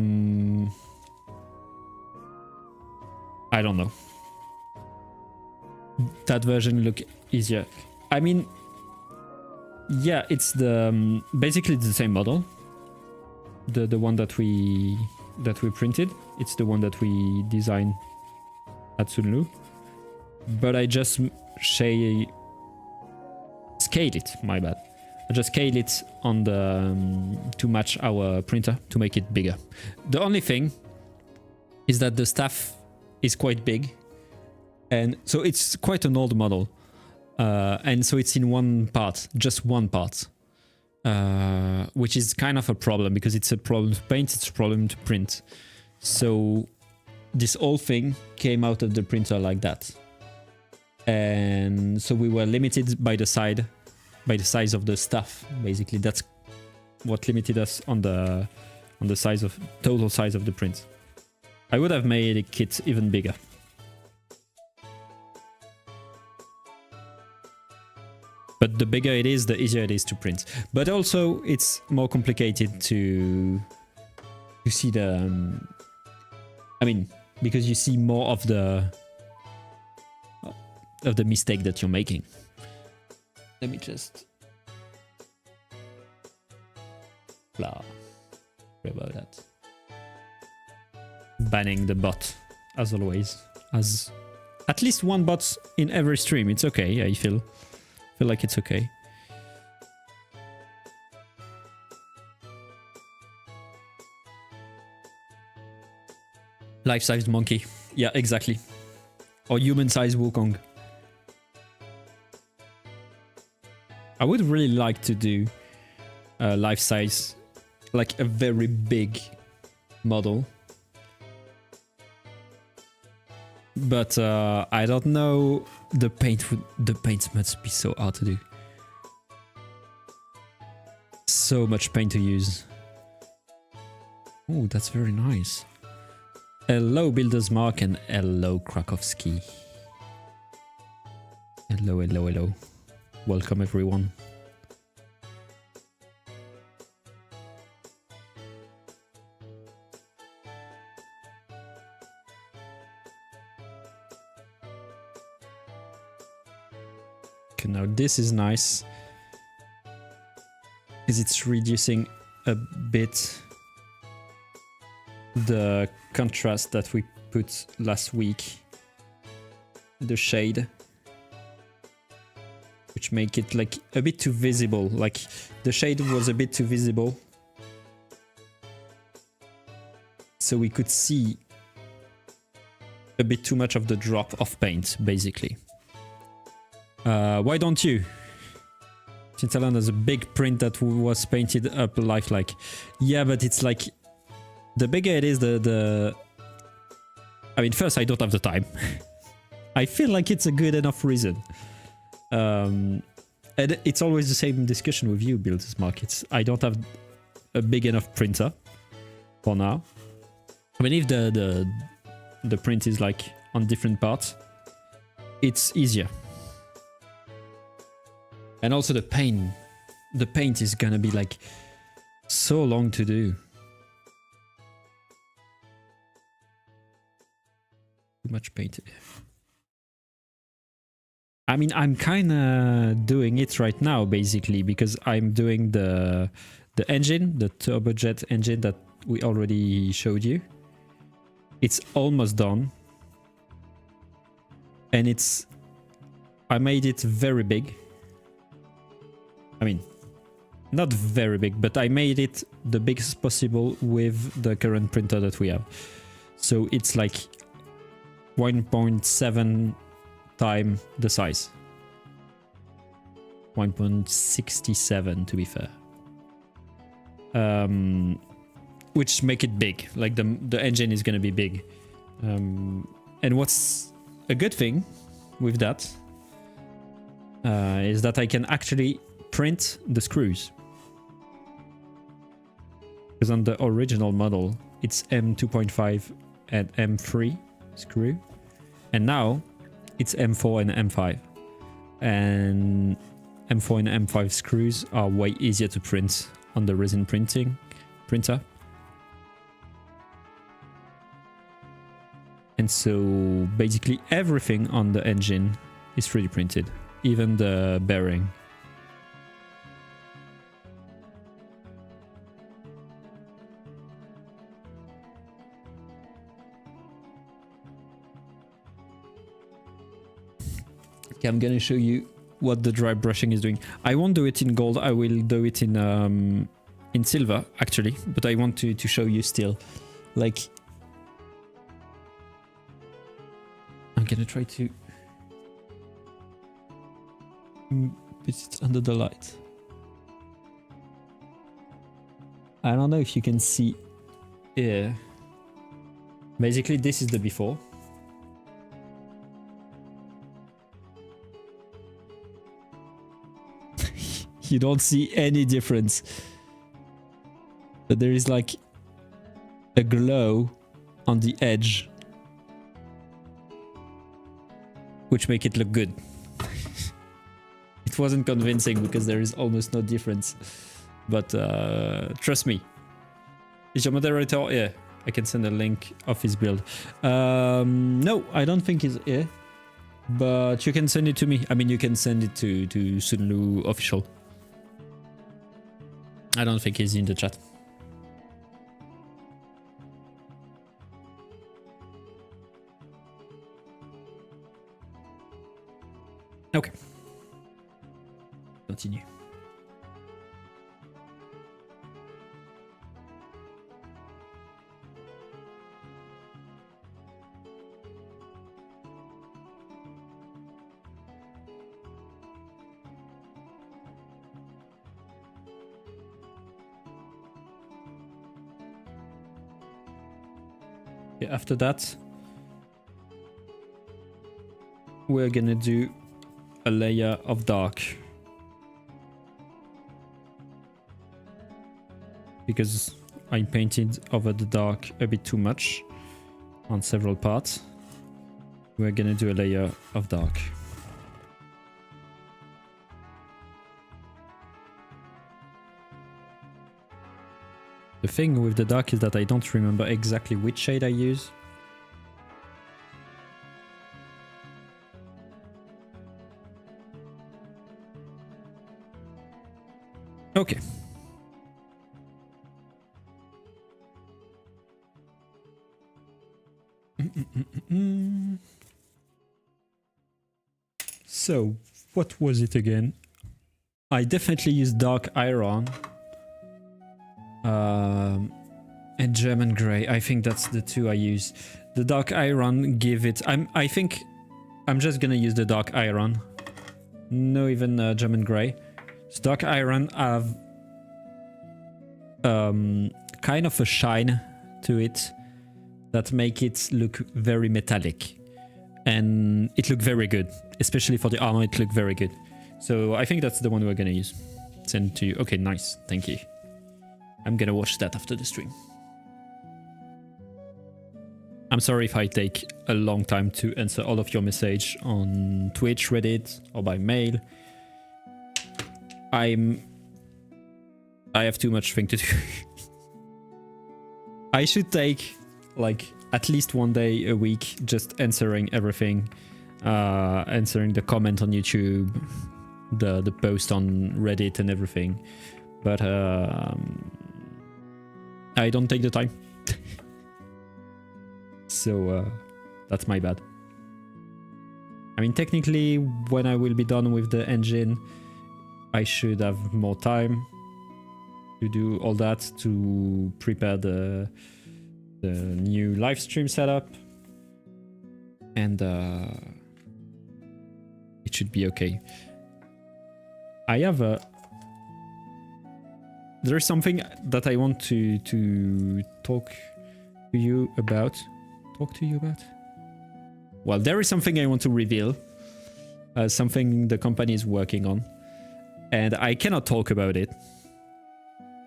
don't know. That version look easier. I mean... Yeah, it's the basically it's the same model. The one that we printed. It's the one that we designed at Sunlu. But I just scale it. My bad. I just scale it on the to match our printer to make it bigger. The only thing is that the staff is quite big, and so it's quite an old model. And so it's in one part, just one part, which is kind of a problem because it's a problem to paint, it's a problem to print. So this whole thing came out of the printer like that. And so we were limited by the size of the stuff. Basically, that's what limited us on the total size of the print. I would have made a kit even bigger. But the bigger it is, the easier it is to print. But also, it's more complicated to see the... I mean, because you see more of the mistake that you're making. Let me just... Blah. Sorry about that. Banning the bot, as always. As at least one bot in every stream. It's okay, I feel like it's okay. Life-sized monkey. Yeah, exactly. Or human-sized Wukong. I would really like to do life-size, like a very big model. But I don't know. The paint must be so hard to do. So much paint to use. Oh, that's very nice. Hello, Builder's Mark, and hello, Krakowski. Hello, hello, hello. Welcome, everyone. Okay, now this is nice, because it's reducing a bit the contrast that we put last week, the shade, which make it like a bit too visible. Like the shade was a bit too visible, so we could see a bit too much of the drop of paint, basically. Why don't you? Since Alan has a big print that was painted up lifelike. Yeah, but it's like, the bigger it is, the... I mean, first, I don't have the time. I feel like it's a good enough reason. And it's always the same discussion with you, Builders Markets. I don't have a big enough printer for now. I mean, if the print is like on different parts, it's easier. And also the paint is gonna be like so long to do. Too much paint. I mean, I'm kind of doing it right now, basically, because I'm doing the engine, the turbojet engine that we already showed you. It's almost done. And I made it very big. I mean, not very big, but I made it the biggest possible with the current printer that we have. So it's like 1.7 times the size. 1.67 to be fair. Which make it big. Like the engine is gonna be big. And what's a good thing with that is that I can actually print the screws. Because on the original model, it's M2.5 and M3 screw. And now it's M4 and M5. And M4 and M5 screws are way easier to print on the resin printer. And so basically everything on the engine is 3D printed, even the bearing. Okay, I'm gonna show you what the dry brushing is doing. I won't do it in gold, I will do it in silver actually, but I want to show you still. Like, I'm gonna try to put it under the light. I don't know if you can see here. Basically, this is the before. You don't see any difference. But there is like a glow on the edge, which make it look good. It wasn't convincing because there is almost no difference. But trust me. Is your moderator? Yeah, I can send a link of his build. No, I don't think he's here. But you can send it to me. I mean, you can send it to Sunlu official. I don't think he's in the chat. Okay. Continue. Okay, after that, we're gonna do a layer of dark. Because I painted over the dark a bit too much on several parts. We're gonna do a layer of dark. The thing with the dark is that I don't remember exactly which shade I use. Okay. So, what was it again? I definitely use dark iron. And German grey. I think that's the two I use. The dark iron give it... I think I'm just gonna use the dark iron. No even German grey. So dark iron have kind of a shine to it that make it look very metallic. And it looked very good. Especially for the armor, it looked very good. So I think that's the one we're gonna use. Send to you. Okay, nice. Thank you. I'm gonna watch that after the stream. I'm sorry if I take a long time to answer all of your message on Twitch, Reddit, or by mail. I have too much thing to do. I should take like at least one day a week just answering everything, answering the comment on YouTube, the post on Reddit and everything, but I don't take the time. So that's my bad. I mean, technically, when I will be done with the engine, I should have more time to do all that, to prepare the new live stream setup, and it should be okay. I have a... There is something that I want to talk to you about. Talk to you about? Well, there is something I want to reveal. Something the company is working on. And I cannot talk about it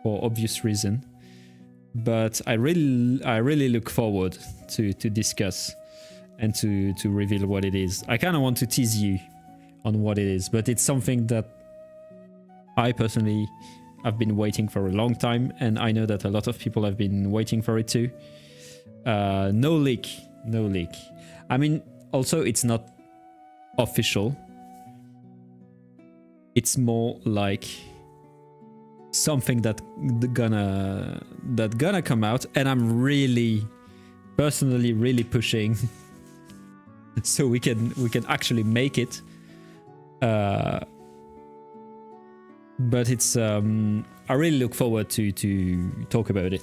for obvious reason. But I really look forward to discuss and to reveal what it is. I kind of want to tease you on what it is, but it's something that I personally have been waiting for a long time, and I know that a lot of people have been waiting for it too. No leak. I mean, also it's not official. It's more like something that gonna come out, and I'm really personally really pushing so we can actually make it. But it's I really look forward to talk about it,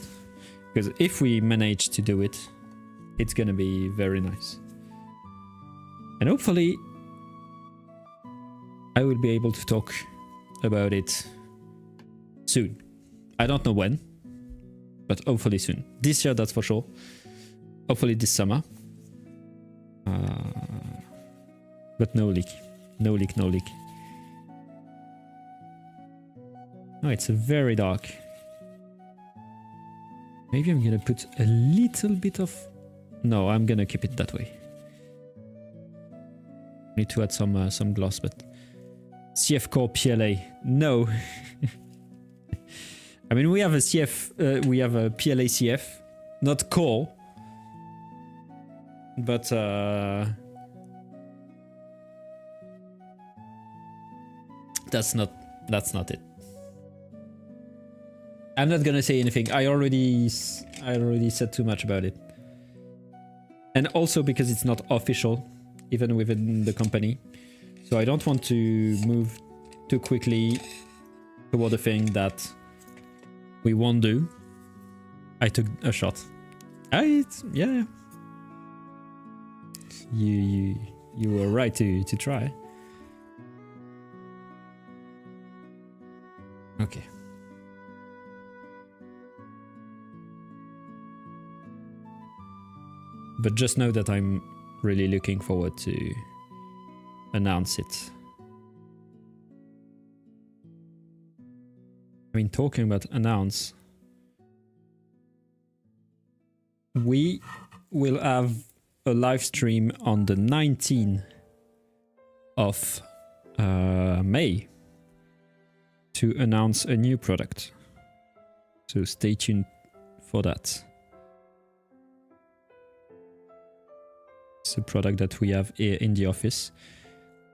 because if we manage to do it, it's gonna be very nice, and hopefully I will be able to talk about it soon. I don't know when, but hopefully soon. This year, that's for sure. Hopefully this summer. But no leak. Oh, it's very dark. Maybe I'm gonna put a little bit of... No, I'm gonna keep it that way. Need to add some gloss, but... CF Core PLA. No. I mean, we have a CF... we have a PLA CF. Not Core. But... That's not it. I'm not gonna say anything. I already said too much about it. And also because it's not official, even within the company. So I don't want to move too quickly toward a thing that we won't do. I took a shot. Yeah. You were right to try. Okay. But just know that I'm really looking forward to announce it. I mean, talking about announce, we will have a live stream on the 19th of May to announce a new product. So stay tuned for that. It's a product that we have here in the office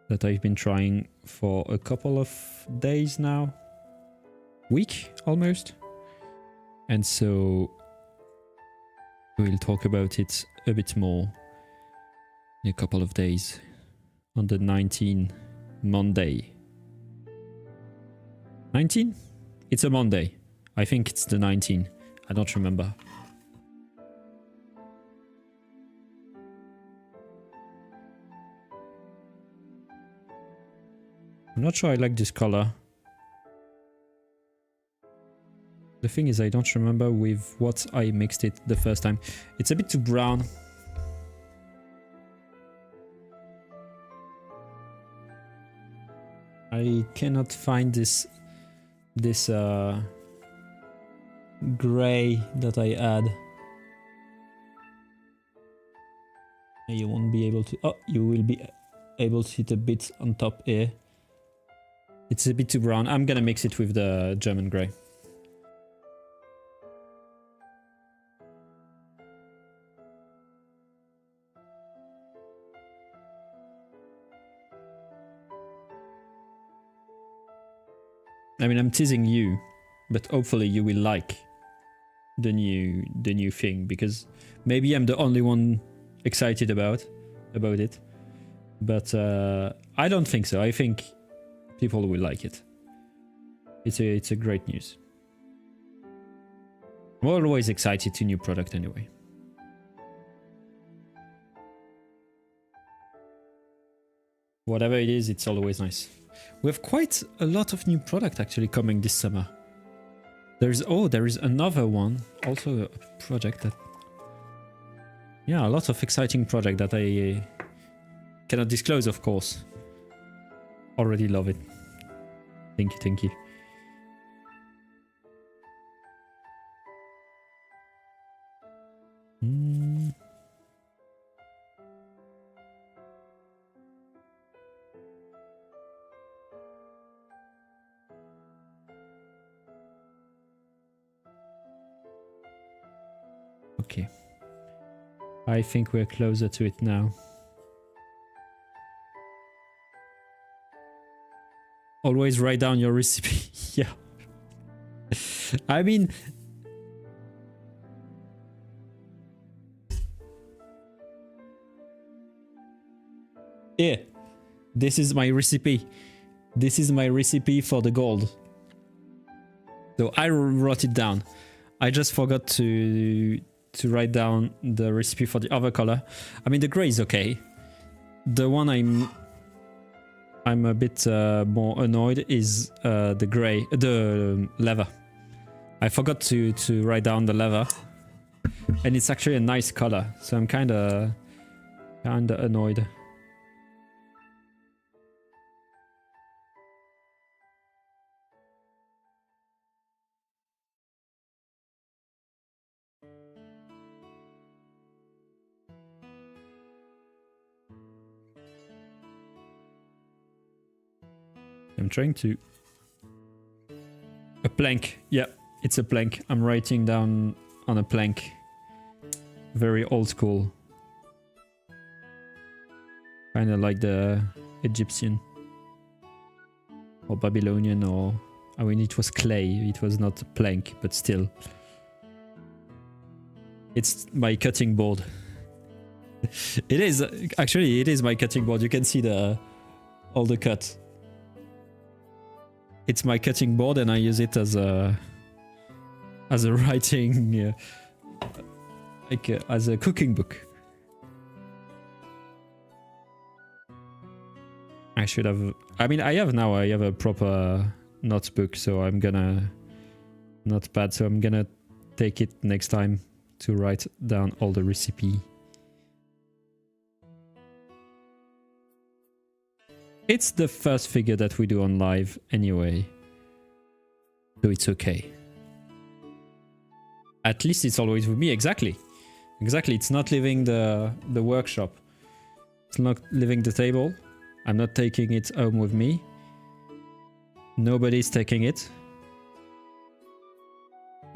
that I've been trying for a couple of days now. Week almost. And so we'll talk about it a bit more in a couple of days on the 19th Monday. 19? It's a Monday. I think it's the 19th. I don't remember. I'm not sure I like this color. The thing is, I don't remember with what I mixed it the first time. It's a bit too brown. I cannot find this gray that I add. You won't be able to... Oh, you will be able to see it a bit on top here. It's a bit too brown. I'm gonna mix it with the German gray. I mean, I'm teasing you, but hopefully you will like the new thing, because maybe I'm the only one excited about it. But I don't think so. I think people will like it. It's a great news. I'm always excited to new product anyway. Whatever it is, it's always nice. We have quite a lot of new product actually coming this summer. There is another one, also a project that... Yeah, a lot of exciting project that I cannot disclose, of course. Already love it. Thank you. Okay. I think we're closer to it now. Always write down your recipe. Yeah. I mean... Yeah. This is my recipe. This is my recipe for the gold. So I wrote it down. I just forgot to write down the recipe for the other color. I mean, the gray is okay. The one I'm a bit more annoyed is the gray, the leather. I forgot to write down the leather, and it's actually a nice color, so I'm kinda annoyed. I'm trying to... A plank. Yeah, it's a plank. I'm writing down on a plank. Very old school. Kind of like the Egyptian. Or Babylonian, or... I mean, it was clay. It was not a plank, but still. It's my cutting board. It is. Actually, it is my cutting board. You can see all the cut. It's my cutting board, and I use it as a writing, as a cooking book. I should have. I mean, I have now. I have a proper notebook, so I'm gonna notepad. So I'm gonna take it next time to write down all the recipe. It's the first figure that we do on live anyway, so it's okay. At least it's always with me, exactly. Exactly, it's not leaving the workshop. It's not leaving the table. I'm not taking it home with me. Nobody's taking it.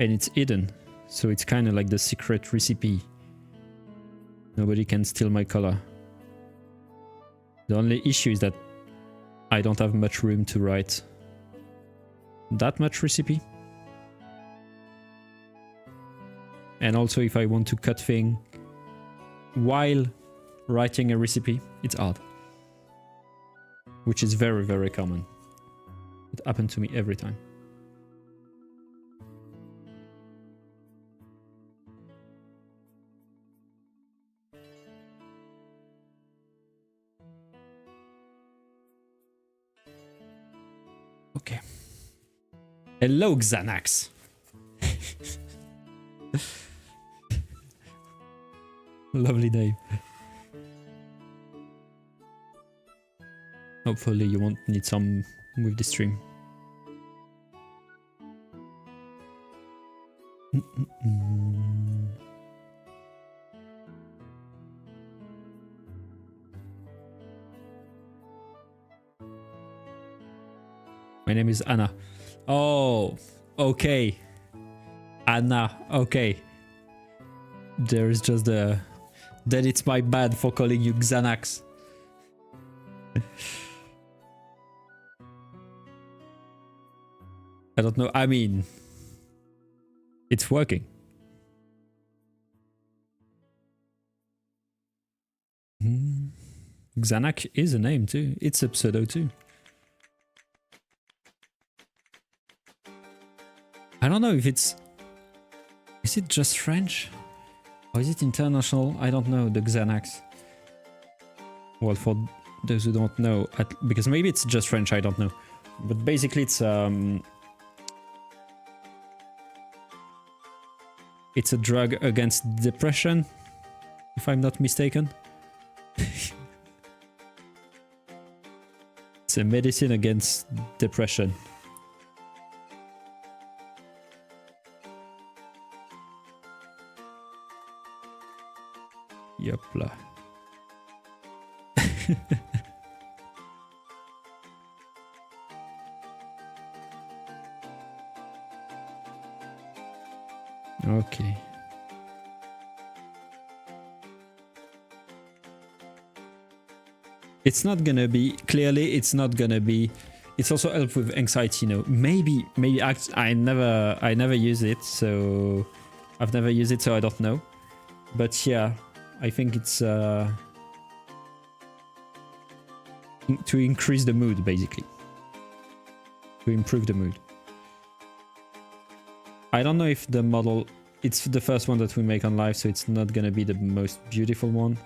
And it's hidden. So it's kind of like the secret recipe. Nobody can steal my color. The only issue is that I don't have much room to write that much recipe. And also if I want to cut things while writing a recipe, it's hard. Which is very, very common. It happened to me every time. Okay. Hello, Xanax. Lovely name. Hopefully you won't need some with the stream. My name is Anna. Oh, okay. Anna, okay. There's just a... Then it's my bad for calling you Xanax. I don't know, I mean... It's working. Xanax is a name too. It's a pseudo too. I don't know if it's... Is it just French? Or is it international? I don't know, the Xanax. Well, for those who don't know, because maybe it's just French, I don't know. But basically it's a drug against depression, if I'm not mistaken. It's a medicine against depression. Yopla. Okay. It's not gonna be, clearly it's not gonna be, it's also help with anxiety, you know. Maybe I never use it, so I've never used it, so I don't know. But yeah, I think it's to increase the mood, basically. To improve the mood. I don't know if the model, it's the first one that we make on live, so it's not gonna be the most beautiful one.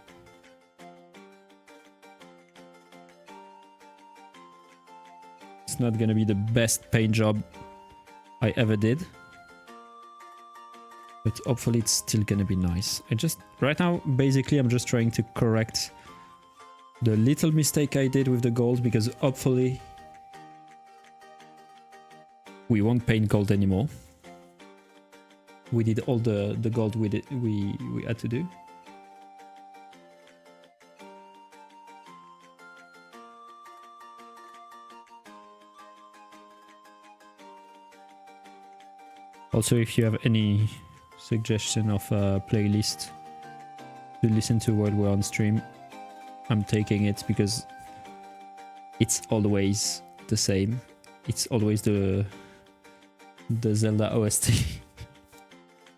It's not gonna be the best paint job I ever did. But hopefully it's still gonna be nice. Right now, basically, I'm just trying to correct the little mistake I did with the gold, because hopefully we won't paint gold anymore. We did all the gold we had to do. Also, if you have any suggestion of a playlist to listen to while we're on stream, I'm taking it, because it's always the same. It's always the Zelda OST.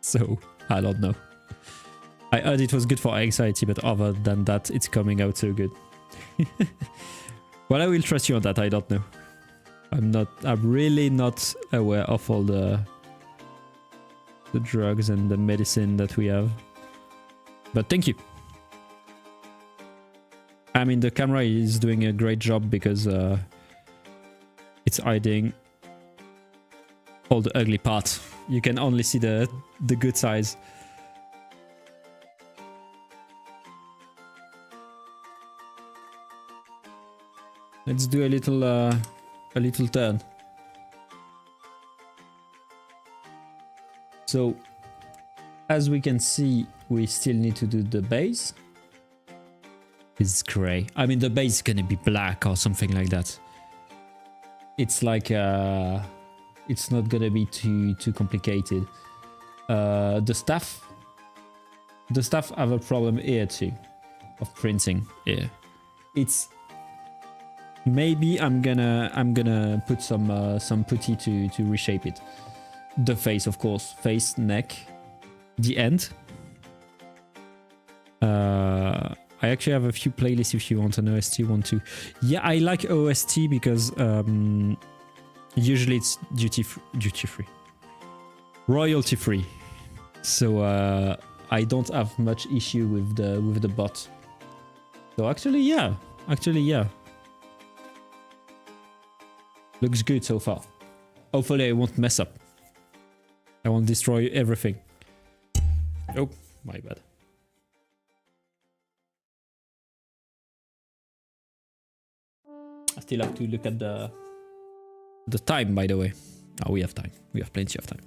So, I don't know. I heard it was good for anxiety, but other than that, it's coming out so good. Well, I will trust you on that, I don't know. I'm really not aware of all the drugs and the medicine that we have. But thank you. I mean, the camera is doing a great job, because it's hiding all the ugly parts. You can only see the good sides. Let's do a little turn. So, as we can see, we still need to do the base. It's gray. I mean, the base is gonna be black or something like that. It's like it's not gonna be too complicated. The staff have a problem here too, of printing here. It's maybe I'm gonna put some putty to reshape it. The face, of course, face, neck, the end. I actually have a few playlists if you want an OST one too. Yeah, I like OST because usually it's duty free, royalty free. So I don't have much issue with the bot. So actually, yeah. Looks good so far. Hopefully I won't mess up. I won't destroy everything. Oh, my bad. I still have to look at the time, by the way. Oh, we have time. We have plenty of time.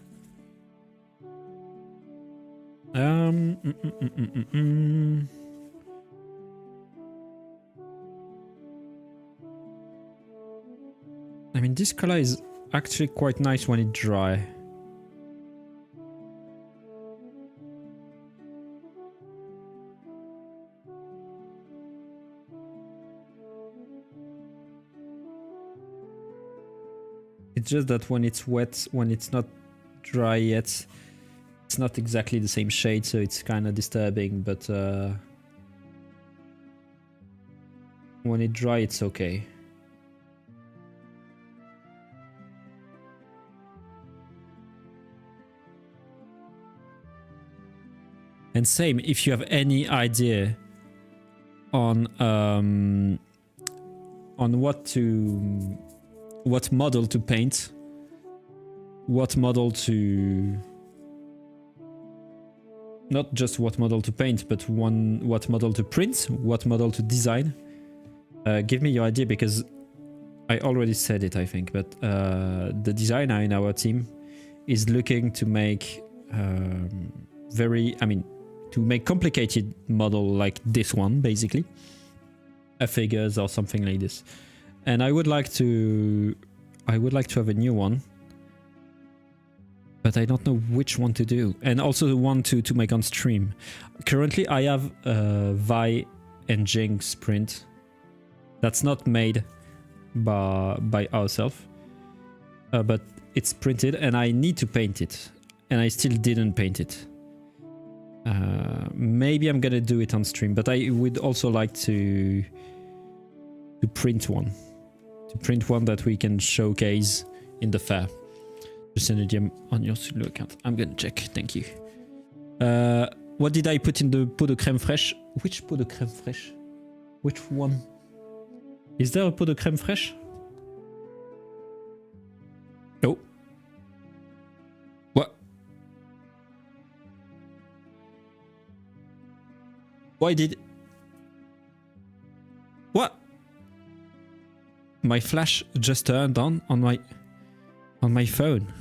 I mean, this color is actually quite nice when it's dry. It's just that when it's wet, when it's not dry yet, it's not exactly the same shade, so it's kind of disturbing, but when it's dry, it's okay. And same, if you have any idea on what model to paint, what model to... Not just what model to paint, but what model to print, what model to design. Give me your idea, because I already said it, I think, but the designer in our team is looking to make to make complicated model like this one, basically. A figures or something like this. And I would like to have a new one, but I don't know which one to do. And also the one to make on stream. Currently I have Vi and Jinx print that's not made by ourselves, but it's printed and I need to paint it, and I still didn't paint it. Maybe I'm gonna do it on stream, but I would also like to print one. To print one that we can showcase in the fair. Just send a DM on your Sulu account. I'm gonna check, thank you. What did I put in the pot de crème fraîche? Which pot de crème fraîche? Which one? Is there a pot de crème fraîche? No. What? Why did... What? My flash just turned on my phone.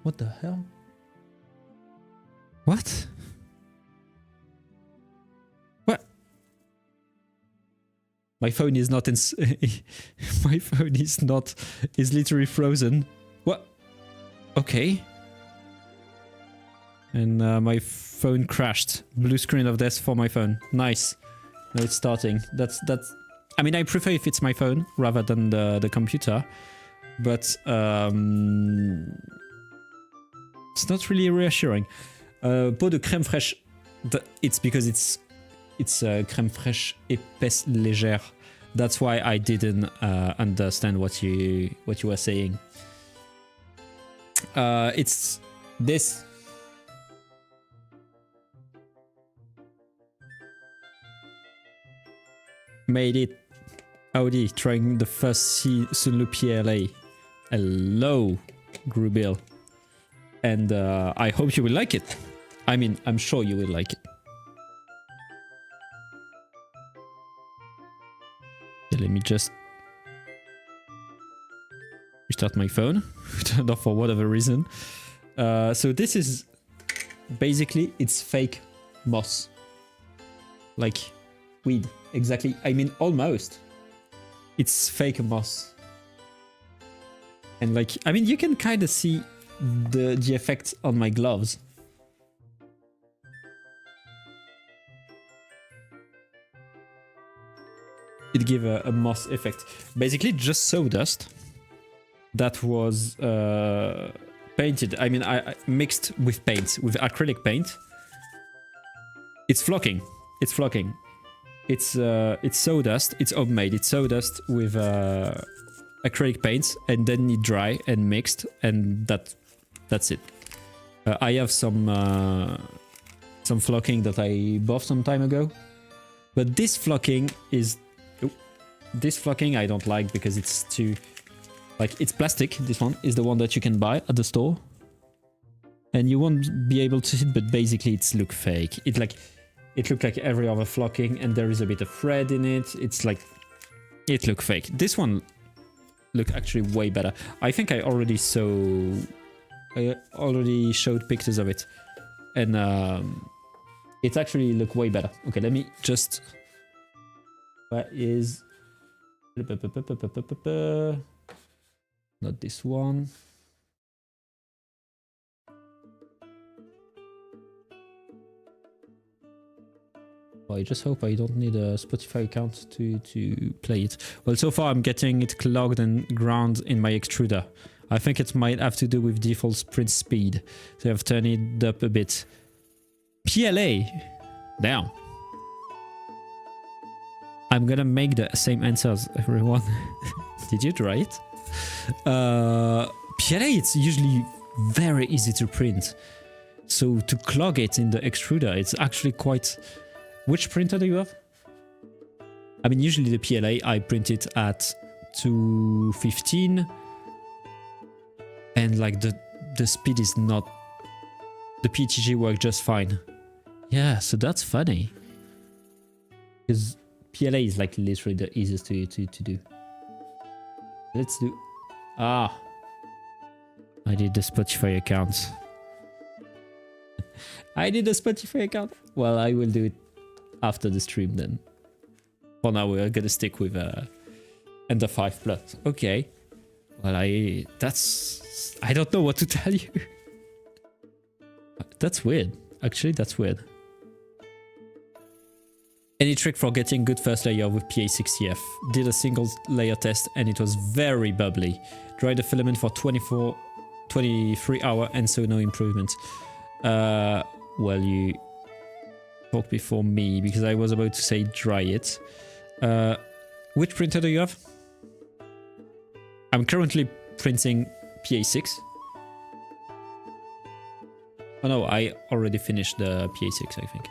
What the hell? What? What? My phone is not in... My phone is literally frozen. What? Okay. And my phone crashed. Blue screen of death for my phone. Nice. Now it's starting. That's... I mean, I prefer if it's my phone rather than the computer, but it's not really reassuring. Pot de crème fraîche, it's because it's crème fraîche épaisse légère. That's why I didn't understand what you were saying. It's this. Made it. Audi trying the first Sunlupier LA. Hello, Grubil. And I hope you will like it. I mean, I'm sure you will like it. Okay, let me just restart my phone. Turned off for whatever reason. So this is basically it's fake moss. Like weed, exactly. I mean, almost. It's fake moss. And like, I mean, you can kind of see the effect on my gloves. It gave a moss effect. Basically, just sawdust that was painted. I mean, I mixed with paint, with acrylic paint. It's flocking. It's flocking. It's sawdust. It's homemade. It's sawdust with acrylic paints, and then it dry and mixed, and that's it. I have some flocking that I bought some time ago, but this flocking is. This flocking I don't like because it's too, like, it's plastic. This one is the one that you can buy at the store, and you won't be able to see it, but basically it's look fake. It look like every other flocking, and there is a bit of thread in it. It's like, it look fake. This one look actually way better. I think I already showed pictures of it, and it actually look way better. Okay, let me just, where is, not this one. Well, I just hope I don't need a Spotify account to play it. Well, so far I'm getting it clogged and ground in my extruder. I think it might have to do with default sprint speed. So I've turned it up a bit. PLA down. I'm gonna make the same answer as everyone. Did you try it? PLA, it's usually very easy to print. So to clog it in the extruder, it's actually quite... Which printer do you have? I mean, usually the PLA, I print it at 215. And like the speed is not... The PTG works just fine. Yeah, so that's funny. Because PLA is like literally the easiest to do. Let's do... I did the Spotify account. I did a Spotify account. Well, I will do it after the stream then. For now, we're gonna stick with Ender 5 Plus. Okay. Well, I don't know what to tell you. That's weird. Actually, that's weird. Any trick for getting good first layer with PA60F? Did a single layer test and it was very bubbly. Dried the filament for 23 hours and so no improvement. Well, you talked before me because I was about to say dry it. Which printer do you have? I'm currently printing PA6. Oh no, I already finished the PA6, I think.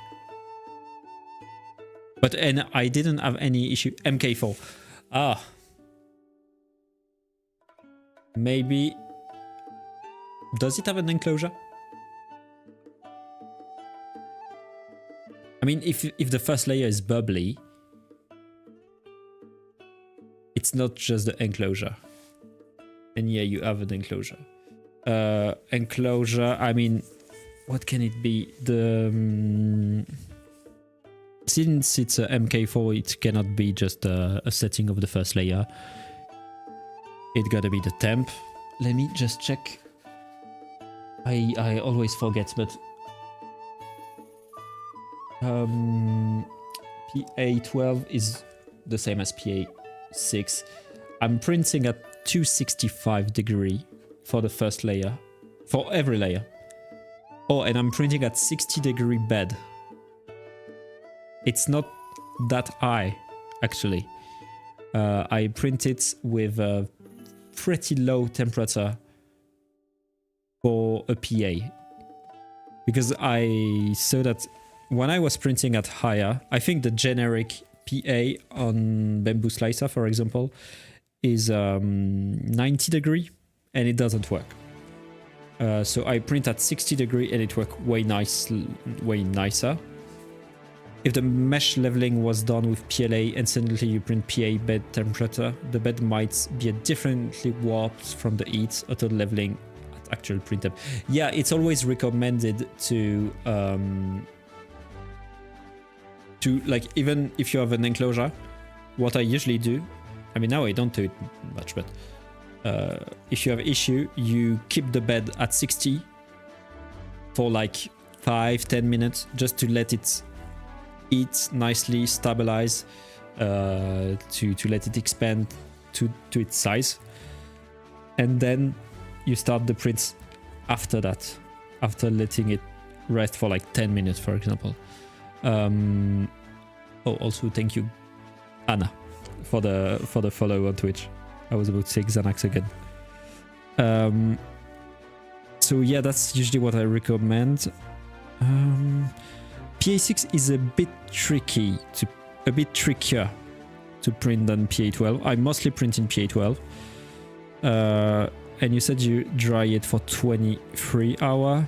But, and I didn't have any issue. MK4. Maybe... Does it have an enclosure? I mean, if the first layer is bubbly, it's not just the enclosure. And yeah, you have an enclosure. Enclosure, I mean, what can it be? The... Since it's a MK4, it cannot be just a setting of the first layer. It gotta be the temp. Let me just check. I always forget, but... PA12 is the same as PA6. I'm printing at 265 degree for the first layer. For every layer. Oh, and I'm printing at 60 degree bed. It's not that high, actually. I print it with a pretty low temperature for a PA. Because I saw that when I was printing at higher, I think the generic PA on Bamboo Slicer, for example, is 90 degree and it doesn't work. So I print at 60 degree and it works way nicer. If the mesh leveling was done with PLA and suddenly you print PA bed temperature, the bed might be differently warped from the heat. Auto leveling at actual print temp. Yeah, it's always recommended to like, even if you have an enclosure, what I usually do, I mean, now I don't do it much, but if you have issue, you keep the bed at 60 for like 5-10 minutes, just to let it eat nicely, stabilize, to let it expand to its size, and then you start the prints after that, after letting it rest for like 10 minutes, for example. Oh, also thank you, Anna, for the follow on Twitch. I was about to say Xanax again. So yeah, that's usually what I recommend. PA6 is a bit trickier to print than PA12. I mostly print in PA12. And you said you dry it for 23 hours.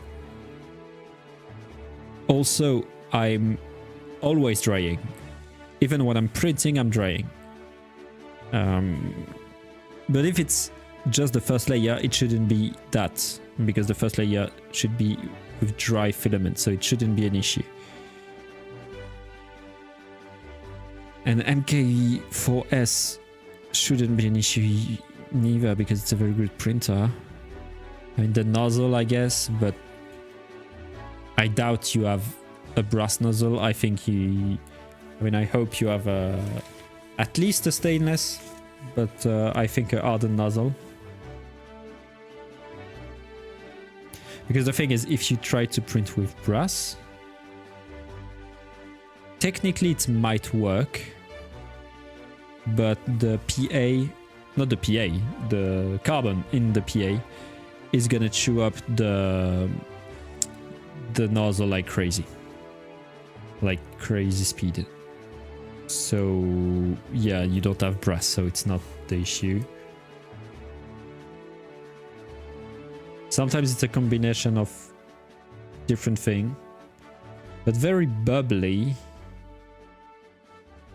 Also, I'm always drying. Even when I'm printing, I'm drying. But if it's just the first layer, it shouldn't be that, because the first layer should be with dry filament, so it shouldn't be an issue. And MK4S shouldn't be an issue neither, because it's a very good printer. I mean, the nozzle, I guess, but I doubt you have a brass nozzle. I think I hope you have at least a stainless, but I think a hardened nozzle. Because the thing is, if you try to print with brass, technically it might work, but the carbon in the PA is gonna chew up the nozzle like crazy speed. So yeah, you don't have brass, so it's not the issue. Sometimes it's a combination of different things, but very bubbly.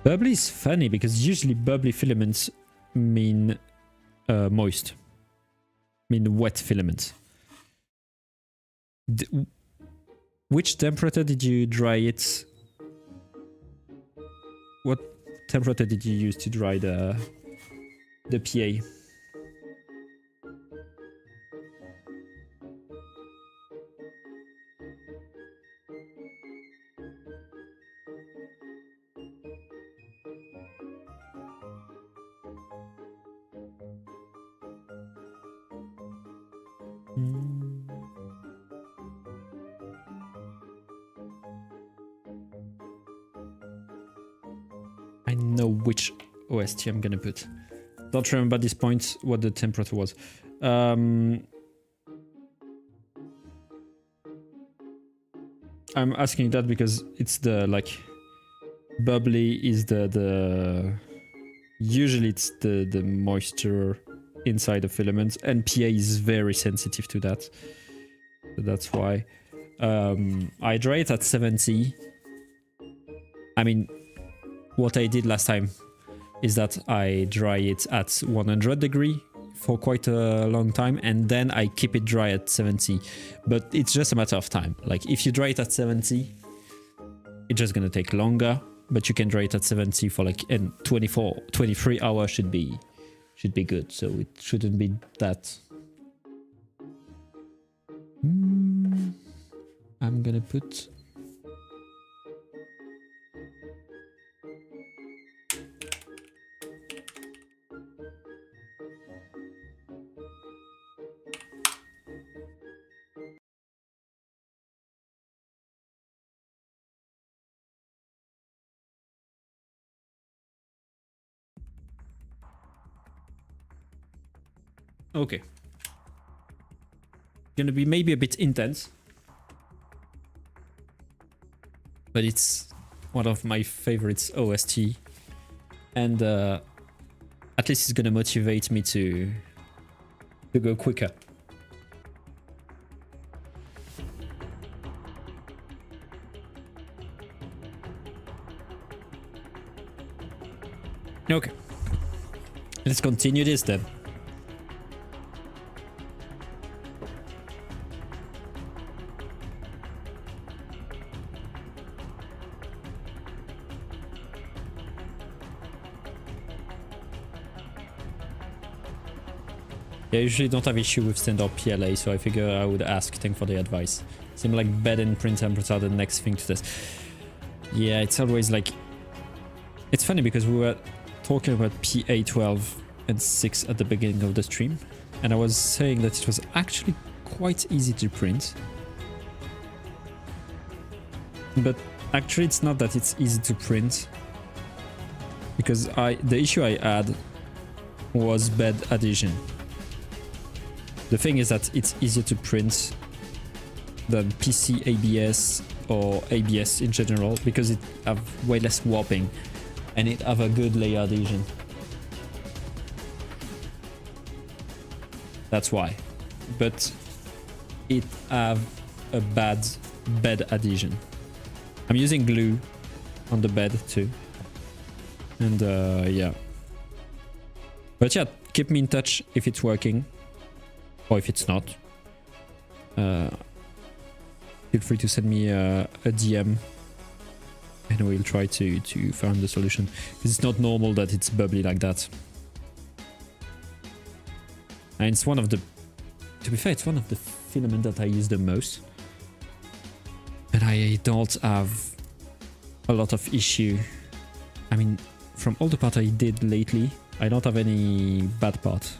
Bubbly is funny because usually bubbly filaments mean moist, mean wet filaments. Which temperature did you dry it? What temperature did you use to dry the PA? I know which OST I'm gonna put. Don't remember at this point what the temperature was. I'm asking that because it's the like bubbly is the usually it's the moisture inside the filaments, and PA is very sensitive to that. So that's why I dry it at 70. I mean, what I did last time is that I dry it at 100 degree for quite a long time, and then I keep it dry at 70. But it's just a matter of time. Like if you dry it at 70, it's just gonna take longer, but you can dry it at 70 for like, and 23 hours should be good. So it shouldn't be that. I'm gonna put okay. Gonna be maybe a bit intense, but it's one of my favorites OST, and at least it's gonna motivate me to go quicker. Okay, let's continue this then. Yeah, I usually don't have issue with standard PLA, so I figure I would ask. Thanks for the advice. Seems like bed and print temperatures are the next thing to test. Yeah, it's always like... It's funny because we were talking about PA12 and 6 at the beginning of the stream, and I was saying that it was actually quite easy to print. But actually it's not that it's easy to print, because the issue I had was bed adhesion. The thing is that it's easier to print than PC ABS or ABS in general, because it have way less warping and it have a good layer adhesion. That's why. But it have a bad bed adhesion. I'm using glue on the bed too. And yeah. But yeah, keep me in touch if it's working. Or if it's not. Feel free to send me a DM. And we'll try to find the solution. Because it's not normal that it's bubbly like that. And it's one of the... To be fair, it's one of the filament that I use the most. And I don't have a lot of issue. I mean, from all the parts I did lately, I don't have any bad parts.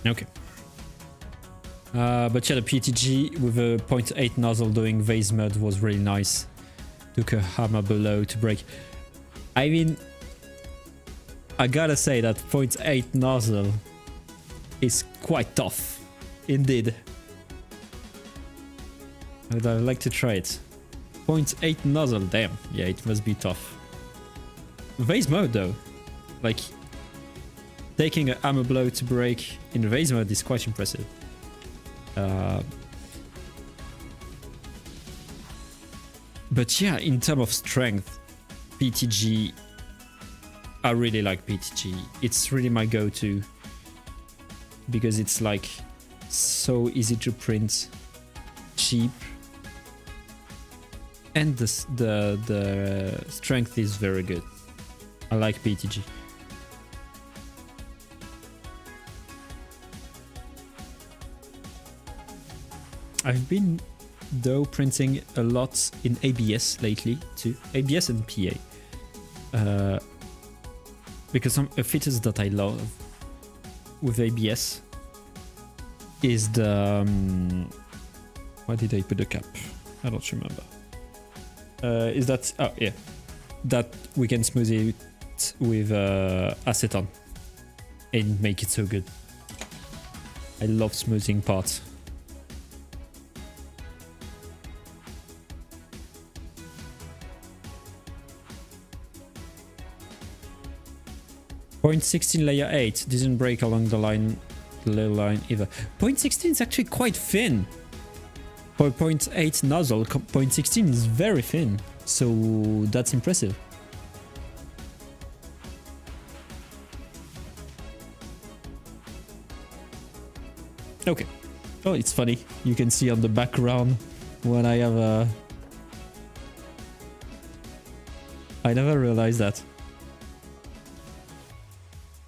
Okay. But yeah, the PTG with a 0.8 nozzle doing vase mud was really nice. Took a hammer below to break. I mean, I gotta say that 0.8 nozzle is quite tough. Indeed. I'd like to try it. 0.8 nozzle, damn. Yeah, it must be tough. Vase mode though. Like... Taking a hammer blow to break in vase mode is quite impressive. But yeah, in terms of strength, PTG, I really like PTG. It's really my go-to because it's like so easy to print, cheap, and the strength is very good. I like PTG. I've been though printing a lot in ABS lately too, ABS and PA, because some features that I love with ABS is the why did I put the cap? I don't remember. Is that oh yeah, that we can smooth it with acetone and make it so good. I love smoothing parts. 0.16 layer 8 didn't break along the line either. 0.16 is actually quite thin. For 0.8 nozzle, 0.16 is very thin. So that's impressive. Okay. Oh, it's funny. You can see on the background when I have a... I never realized that.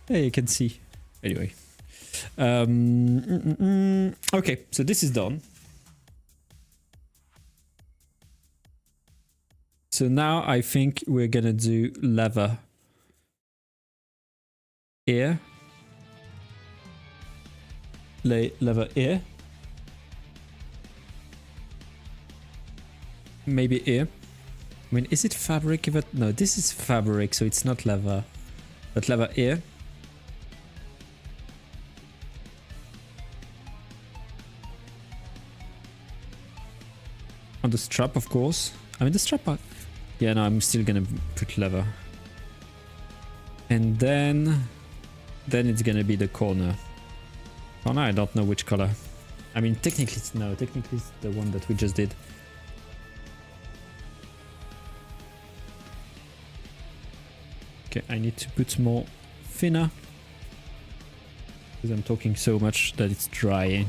Yeah, you can see. Anyway. Okay, so this is done. So now I think we're gonna do leather ear. Leather ear. Maybe ear. I mean, is it fabric? No, this is fabric, so it's not leather. But leather ear. On the strap, of course. I mean, the strap... Yeah, no, I'm still gonna put leather. And then it's gonna be the corner. Corner, I don't know which color. I mean, technically it's no, technically it's the one that we just did. Okay, I need to put more thinner because I'm talking so much that it's drying.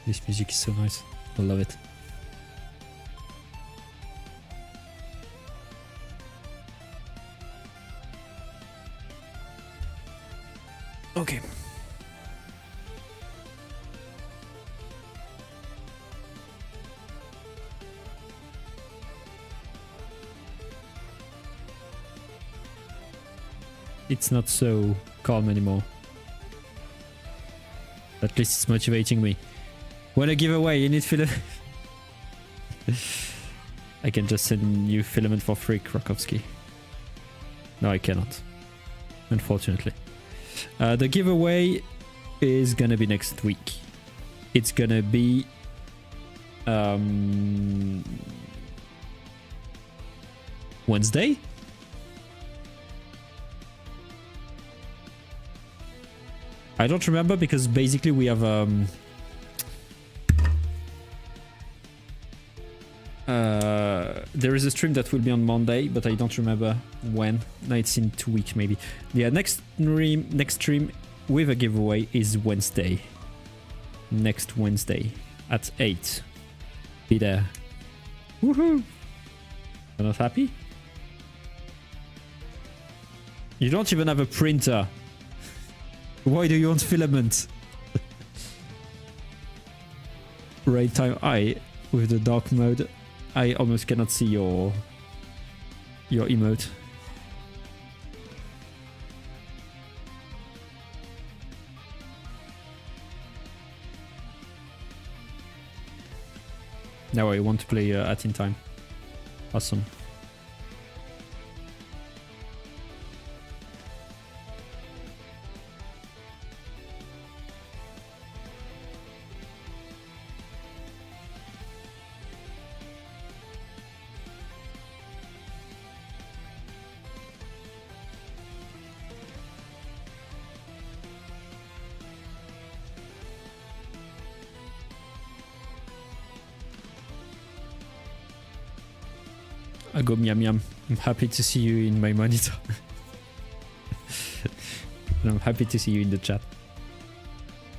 This music is so nice. I love it. Okay. It's not so calm anymore. At least it's motivating me. Wanna give away? You need filament? I can just send you filament for free, Krakowski. No, I cannot. Unfortunately. The giveaway is gonna be next week. It's gonna be Wednesday? I don't remember because basically we have there is a stream that will be on Monday, but I don't remember when. No, it's in 2 weeks maybe. Yeah, next stream with a giveaway is Wednesday. Next Wednesday at 8. Be there. Woohoo! You're not happy? You don't even have a printer. Why do you want filament? Raid time I with the dark mode. I almost cannot see your emote. Now I want to play at in time. Awesome. I go miam miam. I'm happy to see you in my monitor. And I'm happy to see you in the chat.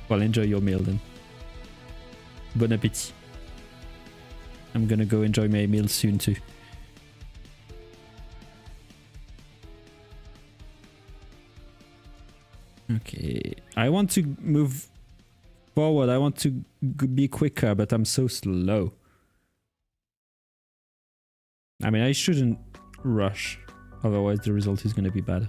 Well, enjoy your meal then. Bon appétit. I'm gonna go enjoy my meal soon too. Okay, I want to move forward. I want to be quicker, but I'm so slow. I mean, I shouldn't rush, otherwise the result is going to be bad.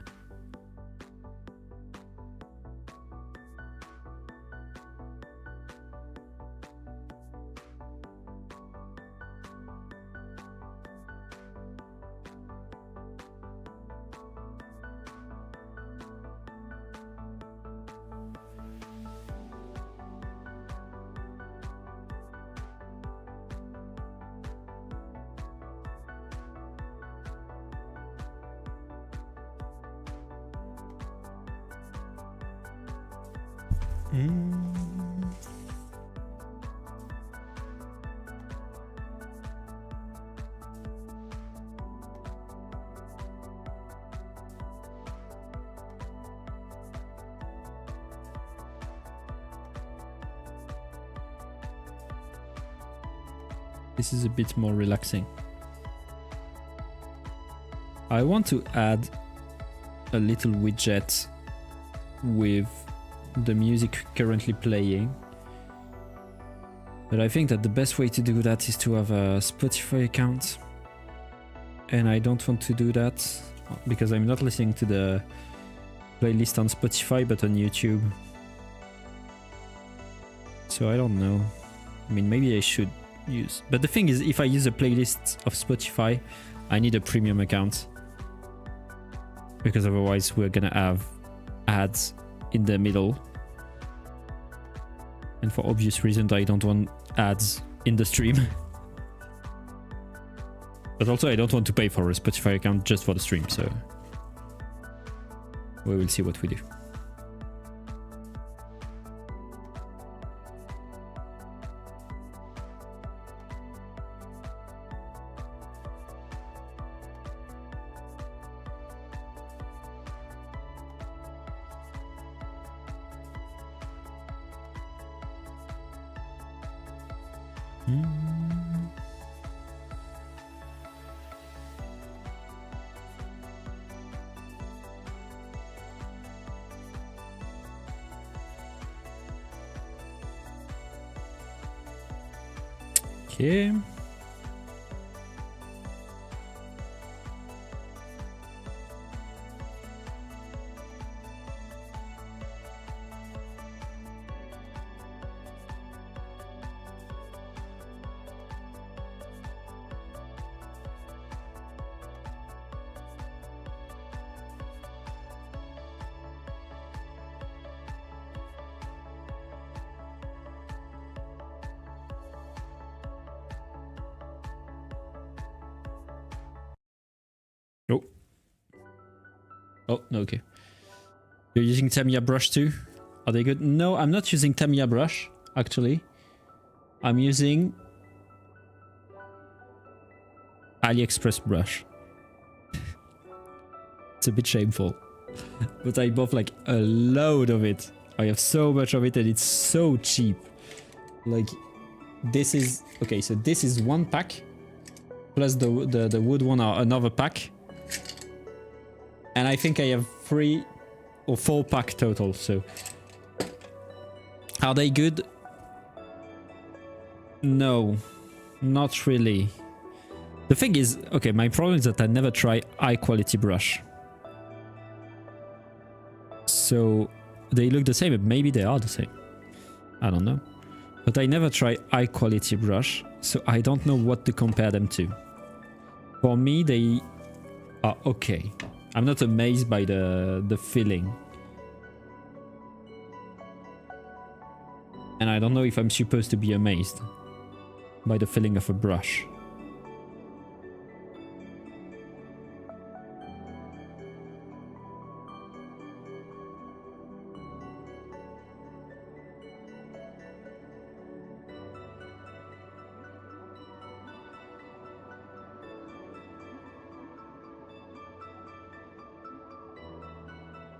This is a bit more relaxing. I want to add a little widget with the music currently playing. But I think that the best way to do that is to have a Spotify account. And I don't want to do that because I'm not listening to the playlist on Spotify but on YouTube. So I don't know. I mean, maybe I should use. But the thing is, if I use a playlist of Spotify, I need a premium account. Because otherwise we're gonna have ads in the middle. And for obvious reasons, I don't want ads in the stream. But also, I don't want to pay for a Spotify account just for the stream, so we will see what we do. Okay. Oh. Oh, no, okay. You're using Tamiya brush too? Are they good? No, I'm not using Tamiya brush, actually. I'm using AliExpress brush. It's a bit shameful. But I bought like a load of it. I have so much of it and it's so cheap. Like, this is... Okay, so this is one pack. Plus the wood one are another pack. And I think I have 3 or 4 pack total, so... Are they good? No, not really. The thing is, okay, my problem is that I never try high quality brush. So they look the same, but maybe they are the same. I don't know. But I never try high quality brush, so I don't know what to compare them to. For me, they are okay. I'm not amazed by the feeling. And I don't know if I'm supposed to be amazed by the feeling of a brush.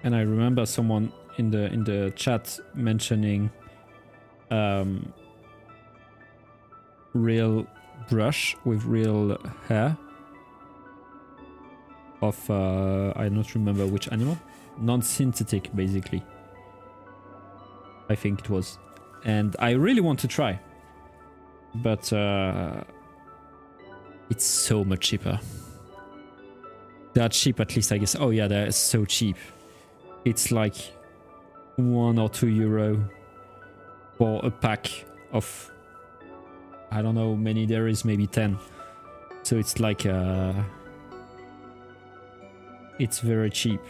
And I remember someone in the chat mentioning real brush with real hair of I don't remember which animal, non-synthetic basically, I think it was, and I really want to try, but it's so much cheaper. They are cheap, at least, I guess. Oh yeah, they're so cheap. It's like 1 or 2 euro for a pack of, I don't know how many there is, maybe 10. So it's like it's very cheap.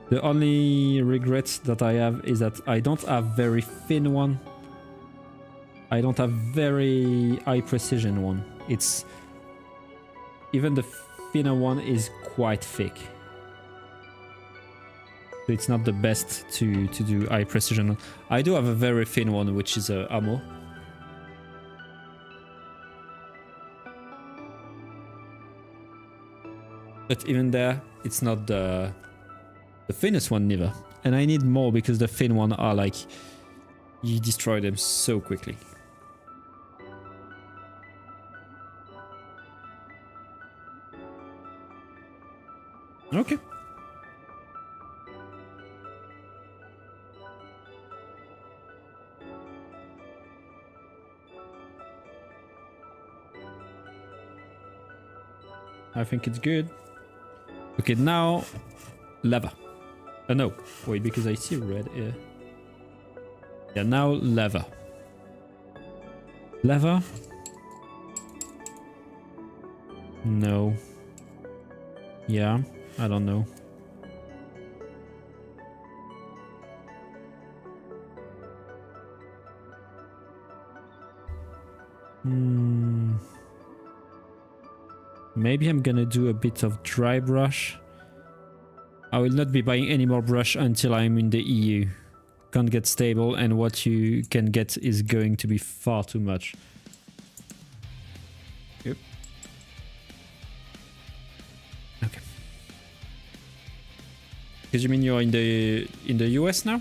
The only regret that I have is that I don't have very thin one. I don't have very high precision one. It's even the thinner one is quite thick. So it's not the best to do high precision. I do have a very thin one, which is ammo. But even there, it's not the thinnest one neither. And I need more because the thin one are like, you destroy them so quickly. Okay. I think it's good. Okay, now leather. No, wait, because I see red here. Yeah, now leather. Leather? No. Yeah, I don't know. Maybe I'm gonna do a bit of dry brush. I will not be buying any more brush until I'm in the EU. Can't get stable, and what you can get is going to be far too much. Yep. Okay. Because you mean you're in the US now?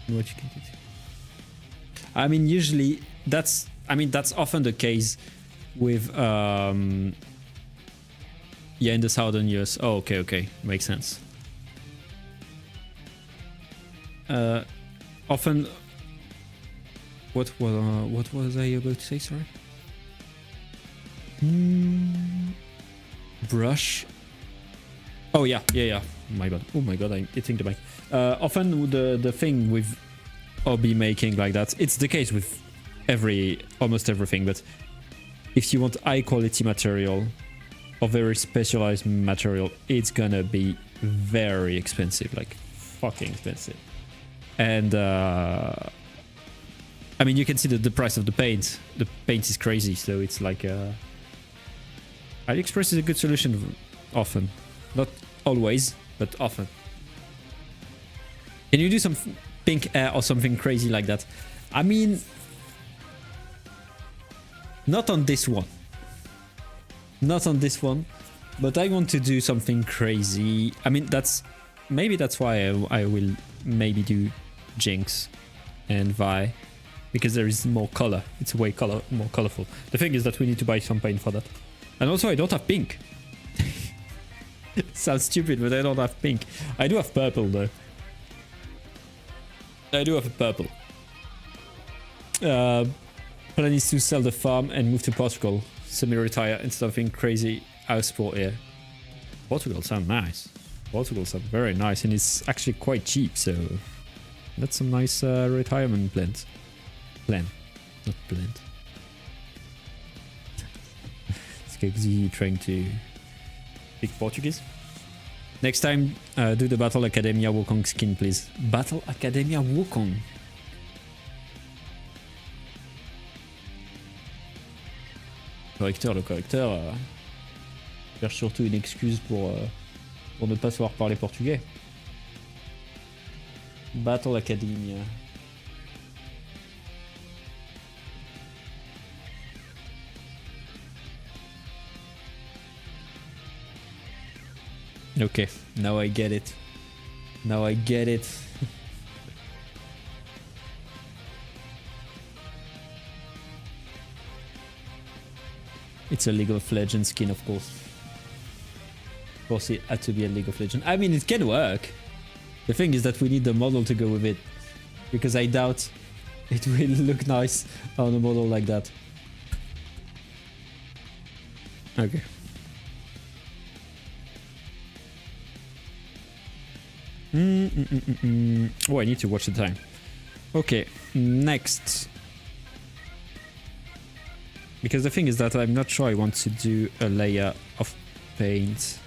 What you can get. I mean, usually that's often the case with yeah, in the southern US. Oh, okay, makes sense. Often, what was I about to say? Sorry. Brush. Oh yeah. My bad. Oh my god, I'm hitting the mic. Often the thing with hobby making like that, it's the case with almost everything, but if you want high quality material or very specialized material, it's gonna be very expensive, like fucking expensive. And I mean, you can see the price of the paint. The paint is crazy, so it's like AliExpress is a good solution often, not always, but often. Can you do some pink hair or something crazy like that? I mean, not on this one. Not on this one, but I want to do something crazy. I mean, maybe that's why I will maybe do Jinx and Vi, because there is more color. It's way more colorful. The thing is that we need to buy some paint for that. And also, I don't have pink. Sounds stupid, but I don't have pink. I do have purple though. I do have a purple. Plan is to sell the farm and move to Portugal. Semi-retire and something crazy house sport here. Portugal sounds nice. Portugal sounds very nice, and it's actually quite cheap, so that's some nice retirement plans. Plan, not planned. It's Kegzi trying to speak Portuguese. Next time, do the Battle Academia Wukong skin, please. Battle Academia Wukong. Le correcteur cherche surtout une excuse pour ne pas savoir parler portugais. Battle Academia. Okay, now I get it. Now I get it. It's a League of Legends skin, of course. Of course, it had to be a League of Legends. I mean, it can work. The thing is that we need the model to go with it, because I doubt it will look nice on a model like that. Okay. Oh, I need to watch the time. Okay, next. Because the thing is that I'm not sure I want to do a layer of paint.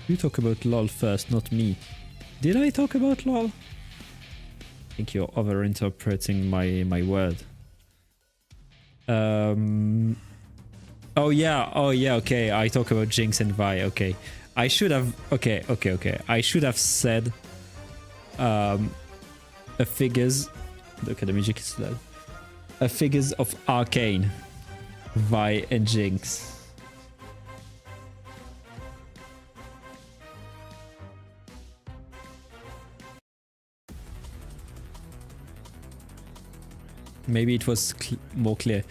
You talk about LOL first, not me. Did I talk about LOL? I think you're overinterpreting my word. Oh yeah, okay. I talk about Jinx and Vi, okay. I should have... Okay. I should have said... a figures... Look at the music is loud. A figures of Arcane. Vi and Jinx. Maybe it was more clear.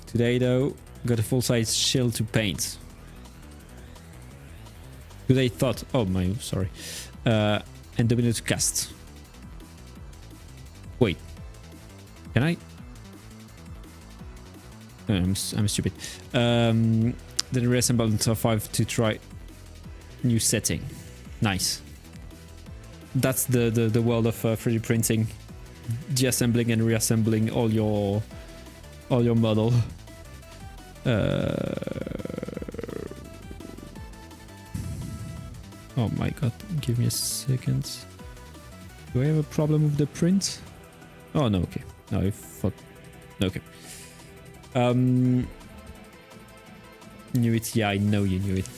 Today though, got a full-size shield to paint. Today thought... Oh my, sorry. And domino to cast. Wait. Can I? I'm stupid. Then reassemble until 5 to try new setting. Nice. That's the world of 3D printing. Deassembling and reassembling all your or your model. Oh my god, give me a second. Do I have a problem with the print? Oh no, okay. No, I thought... Okay. Knew it, yeah, I know you knew it.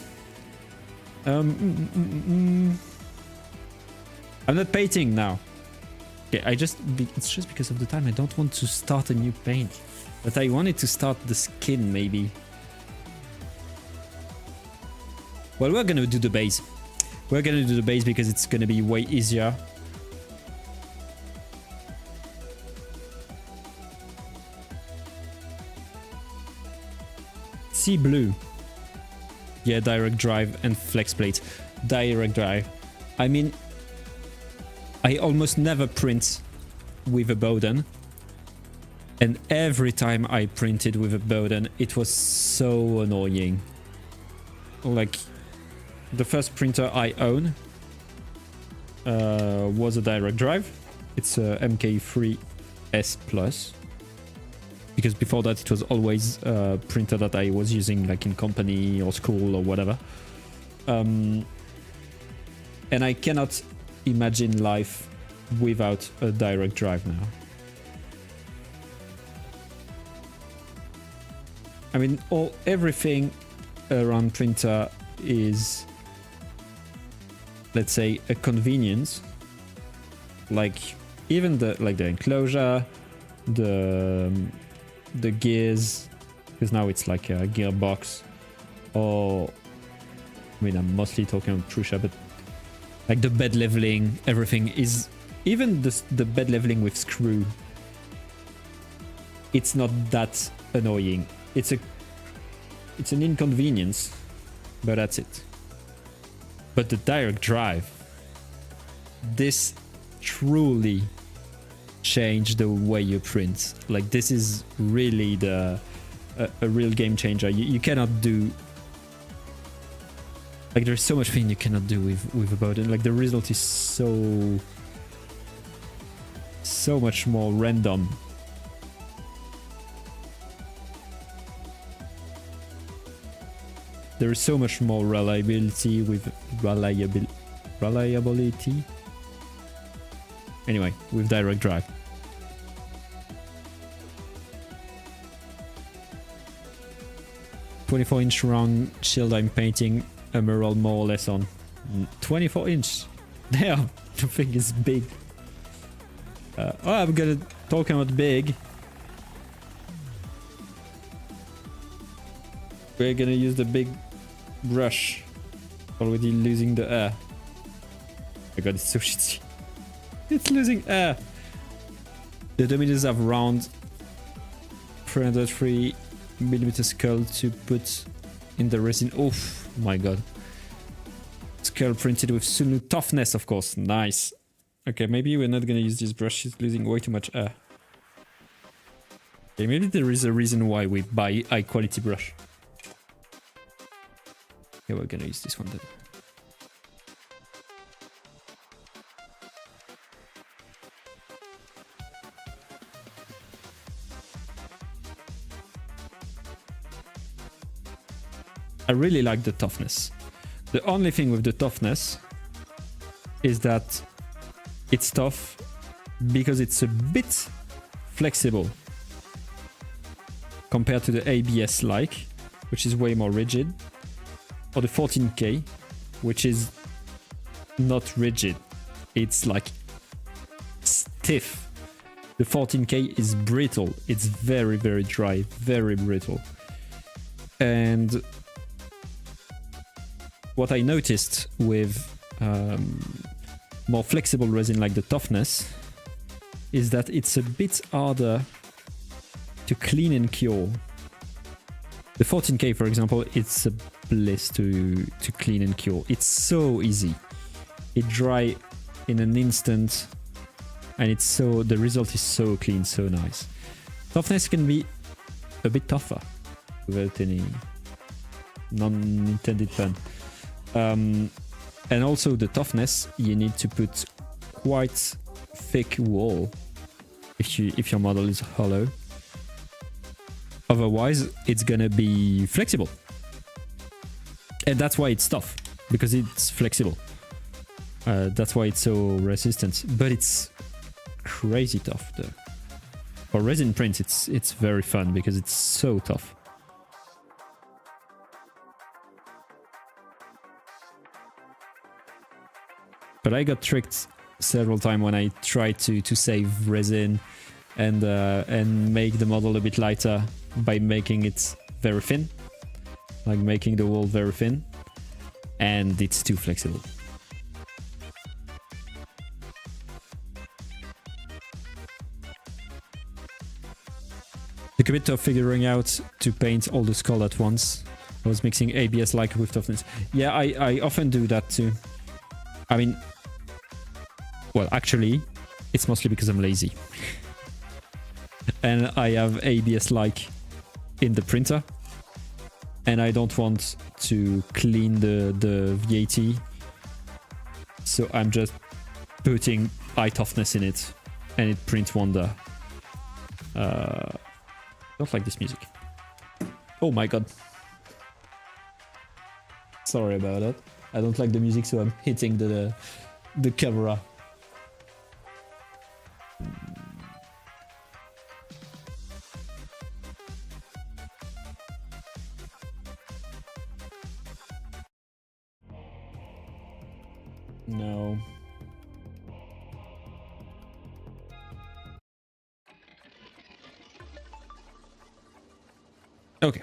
I'm not painting now. Okay, it's just because of the time I don't want to start a new paint. But I wanted to start the skin, maybe. Well, we're gonna do the base. We're gonna do the base because it's gonna be way easier. Sea blue. Yeah, direct drive and flex plate. Direct drive. I mean, I almost never print with a Bowden. And every time I printed with a Bowden, it was so annoying. Like, the first printer I own was a direct drive. It's a MK3 S Plus. Because before that it was always a printer that I was using like in company or school or whatever. And I cannot imagine life without a direct drive now. I mean, everything around printer is, let's say, a convenience. Like even the enclosure, the gears, because now it's like a gearbox, or I mean, I'm mostly talking about Prusa, but like the bed leveling, everything is, even the bed leveling with screw, it's not that annoying. It's an inconvenience, but that's it. But the direct drive, this truly changed the way you print. Like, this is really a real game changer. You cannot do, like, there's so much thing you cannot do with a Bowden. Like, the result is so much more random. There is so much more reliability with reliability. Anyway, with direct drive. "24-inch round shield I'm painting a mural more or less on." 24-inch. Damn, the thing is big. I'm gonna talk about big. We're gonna use the big brush. Already losing the air. Oh my god, it's so shitty. It's losing air. The dominators have round 303mm skull to put in the resin. Oh my god. Skull printed with Sunu toughness, of course. Nice. Okay, maybe we're not gonna use this brush. It's losing way too much air. Okay, maybe there is a reason why we buy high quality brush. Okay, we're gonna use this one then. I really like the toughness. The only thing with the toughness is that it's tough because it's a bit flexible compared to the ABS which is way more rigid, or the 14K, which is not rigid. It's like stiff. The 14K is brittle. It's very, very dry, very brittle. And what I noticed with more flexible resin like the toughness is that it's a bit harder to clean and cure. The 14K, for example, it's a bliss to clean and cure. It's so easy. It dry in an instant, and the result is so clean, so nice. Toughness can be a bit tougher without any non-intended pun. And also the toughness, you need to put quite thick wall if your model is hollow. Otherwise, it's gonna be flexible. And that's why it's tough, because it's flexible. That's why it's so resistant. But it's crazy tough. For resin prints, it's very fun because it's so tough. But I got tricked several times when I tried to save resin and make the model a bit lighter by making it very thin, like making the wall very thin, and it's too flexible. Took a bit of figuring out to paint all the skull at once. I was mixing ABS like with toughness. Yeah, I often do that too. I mean, well, actually, it's mostly because I'm lazy. And I have ABS like in the printer. And I don't want to clean the VAT. So I'm just putting high toughness in it. And it prints wonder. Don't like this music. Oh my god. Sorry about that. I don't like the music, so I'm hitting the camera. No. Okay.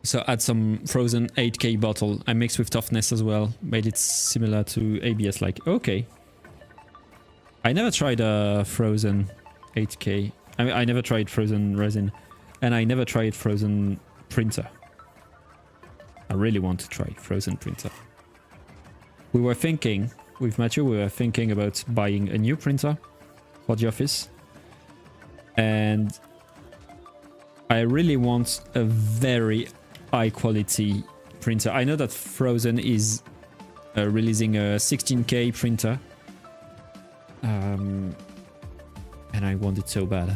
So add some frozen 8K bottle. I mixed with toughness as well. Made it similar to ABS like. Okay. I never tried a frozen 8K. I mean, I never tried frozen resin. And I never tried frozen printer. I really want to try frozen printer. We were thinking, with Matthew, we were thinking about buying a new printer for the office. And I really want a very high quality printer. I know that Frozen is releasing a 16K printer. And I want it so bad.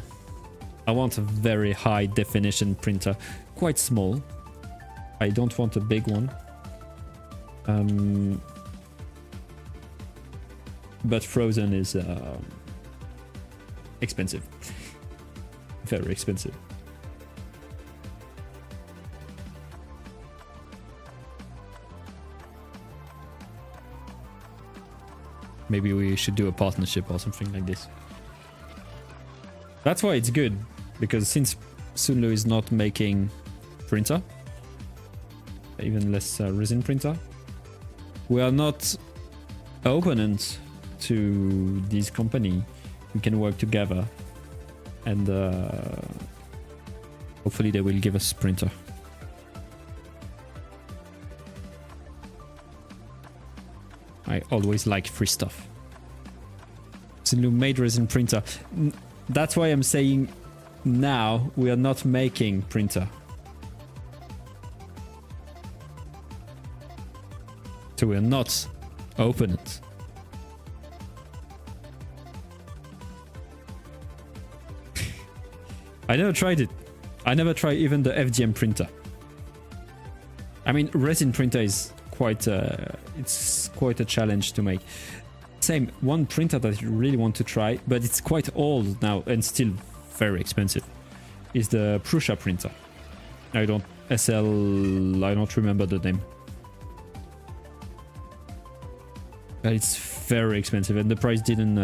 I want a very high definition printer. Quite small. I don't want a big one. But Frozen is expensive. Very expensive. Maybe we should do a partnership or something like this. That's why it's good, because since Sunlu is not making printer, even less resin printer, we are not opponents to this company. We can work together, and hopefully they will give us printer. I always like free stuff. Sunlu made resin printer. That's why I'm saying now we are not making printer. So we're not opponent. I never tried it. I never tried even the FDM printer. I mean, resin printer is quite it's quite a challenge to make. Same, one printer that I really want to try, but it's quite old now and still very expensive, is the Prusa printer. I don't remember the name. But it's very expensive, and the price didn't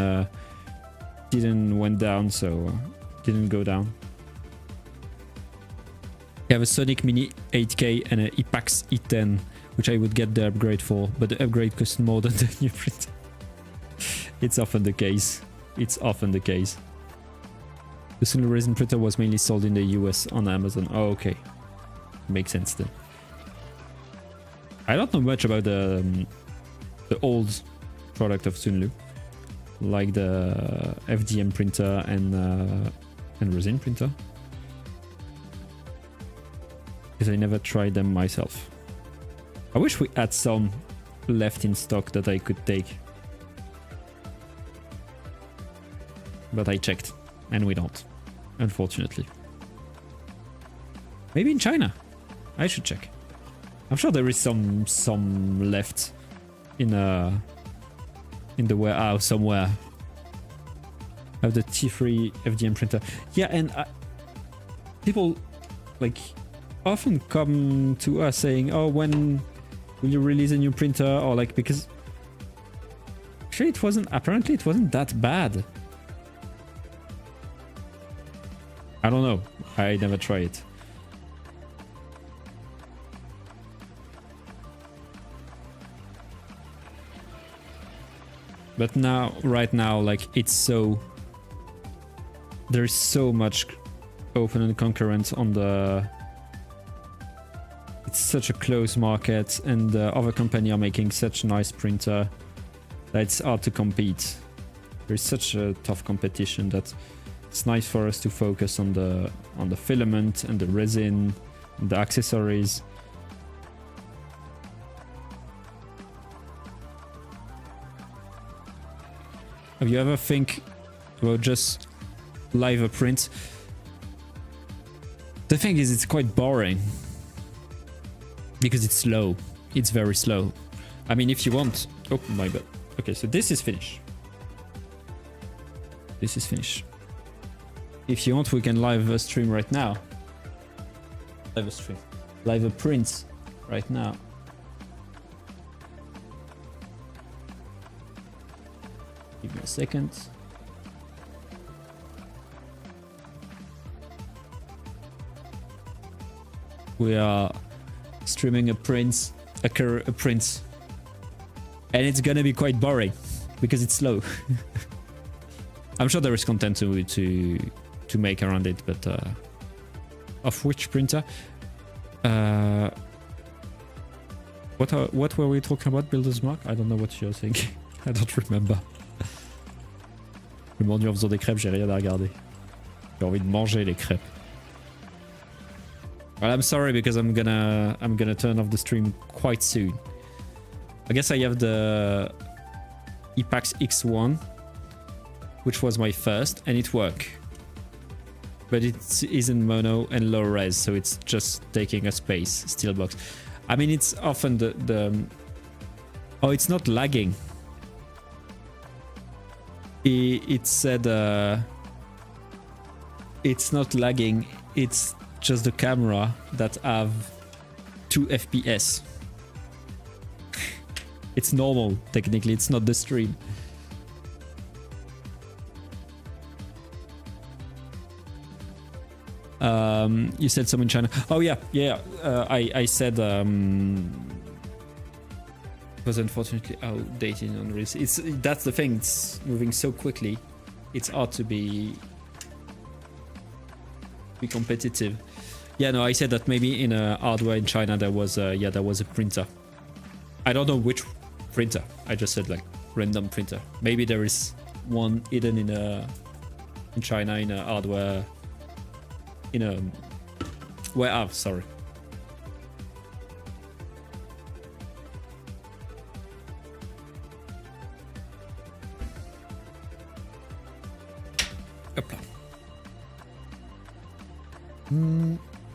went down, so didn't go down. I have a Sonic Mini 8K and an Epax E10, which I would get the upgrade for, but the upgrade costs more than the new printer. It's often the case. It's often the case. The Sunlu resin printer was mainly sold in the US on Amazon. Oh, okay. Makes sense then. I don't know much about the old product of Sunlu, like the FDM printer and resin printer, because I never tried them myself. I wish we had some left in stock that I could take. But I checked, and we don't, unfortunately. Maybe in China. I should check. I'm sure there is some left in the warehouse somewhere. I have the T3 FDM printer. Yeah, and people like often come to us saying, "Oh, when will you release a new printer?" Or like, because actually apparently it wasn't that bad. I don't know. I never tried it. But now, right now, like there's so much open and concurrent on the. It's such a close market, and other companies are making such a nice printer that it's hard to compete. There's such a tough competition that it's nice for us to focus on the filament and the resin, and the accessories. Have you ever think about just live a print? The thing is, it's quite boring because it's slow. It's very slow. I mean, if you want, oh my god. Okay, so this is finished. This is finished. If you want, we can live a stream right now. Live a print right now. Give me a second. We are streaming a print, and it's gonna be quite boring because it's slow. I'm sure there is content to make around it, but of which printer? What were we talking about? Builder's Mark? I don't know what you're saying. I don't remember. Le menu en faisant des crêpes, j'ai rien à regarder. J'ai envie de manger les crêpes. Well, I'm sorry because I'm gonna turn off the stream quite soon. I guess I have the Epax X1, which was my first, and it worked. But it is in mono and low res, so it's just taking a space, Steelbox. I mean, it's often the oh, it's not lagging. It said it's not lagging, it's just the camera that have 2 FPS. It's normal, technically, it's not the stream. You said some in China. Oh yeah. I said it was unfortunately outdated on release. That's the thing. It's moving so quickly. It's hard to be competitive. Yeah, no, I said that maybe in hardware in China there was a printer. I don't know which printer. I just said like random printer. Maybe there is one hidden in China in a hardware. In a warehouse, sorry.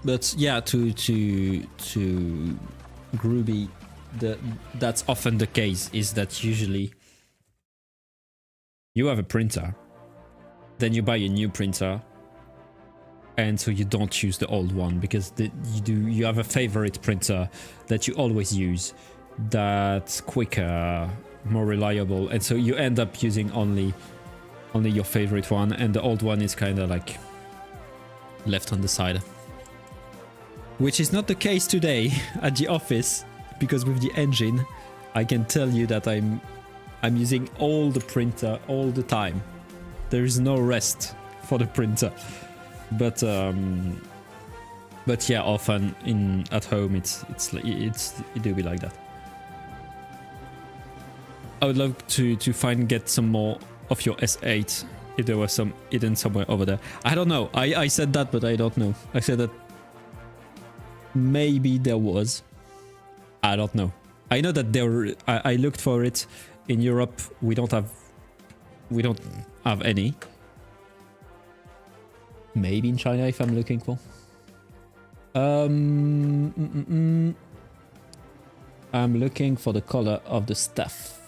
But yeah, to Groovy, that's often the case, is that usually you have a printer, then you buy a new printer, and so you don't use the old one because you have a favorite printer that you always use, that's quicker, more reliable, and so you end up using only your favorite one, and the old one is kind of like left on the side. Which is not the case today at the office, because with the engine I can tell you that I'm using all the printer all the time. There is no rest for the printer. But yeah, often at home it do be like that. I would love to get some more of your S8 if there was some hidden somewhere over there. I don't know. I said that, but I don't know. I said that maybe there was. I don't know. I know that there were, I looked for it in Europe. We don't have any. Maybe in China if I'm looking for. I'm looking for the color of the stuff.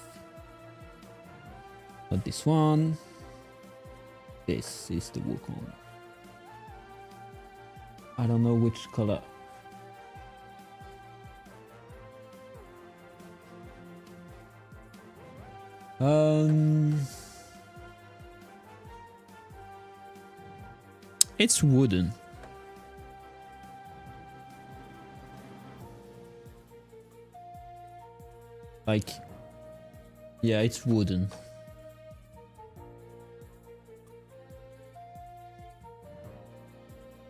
Not this one. This is the Wukong. I don't know which color. It's wooden. Like, yeah, it's wooden.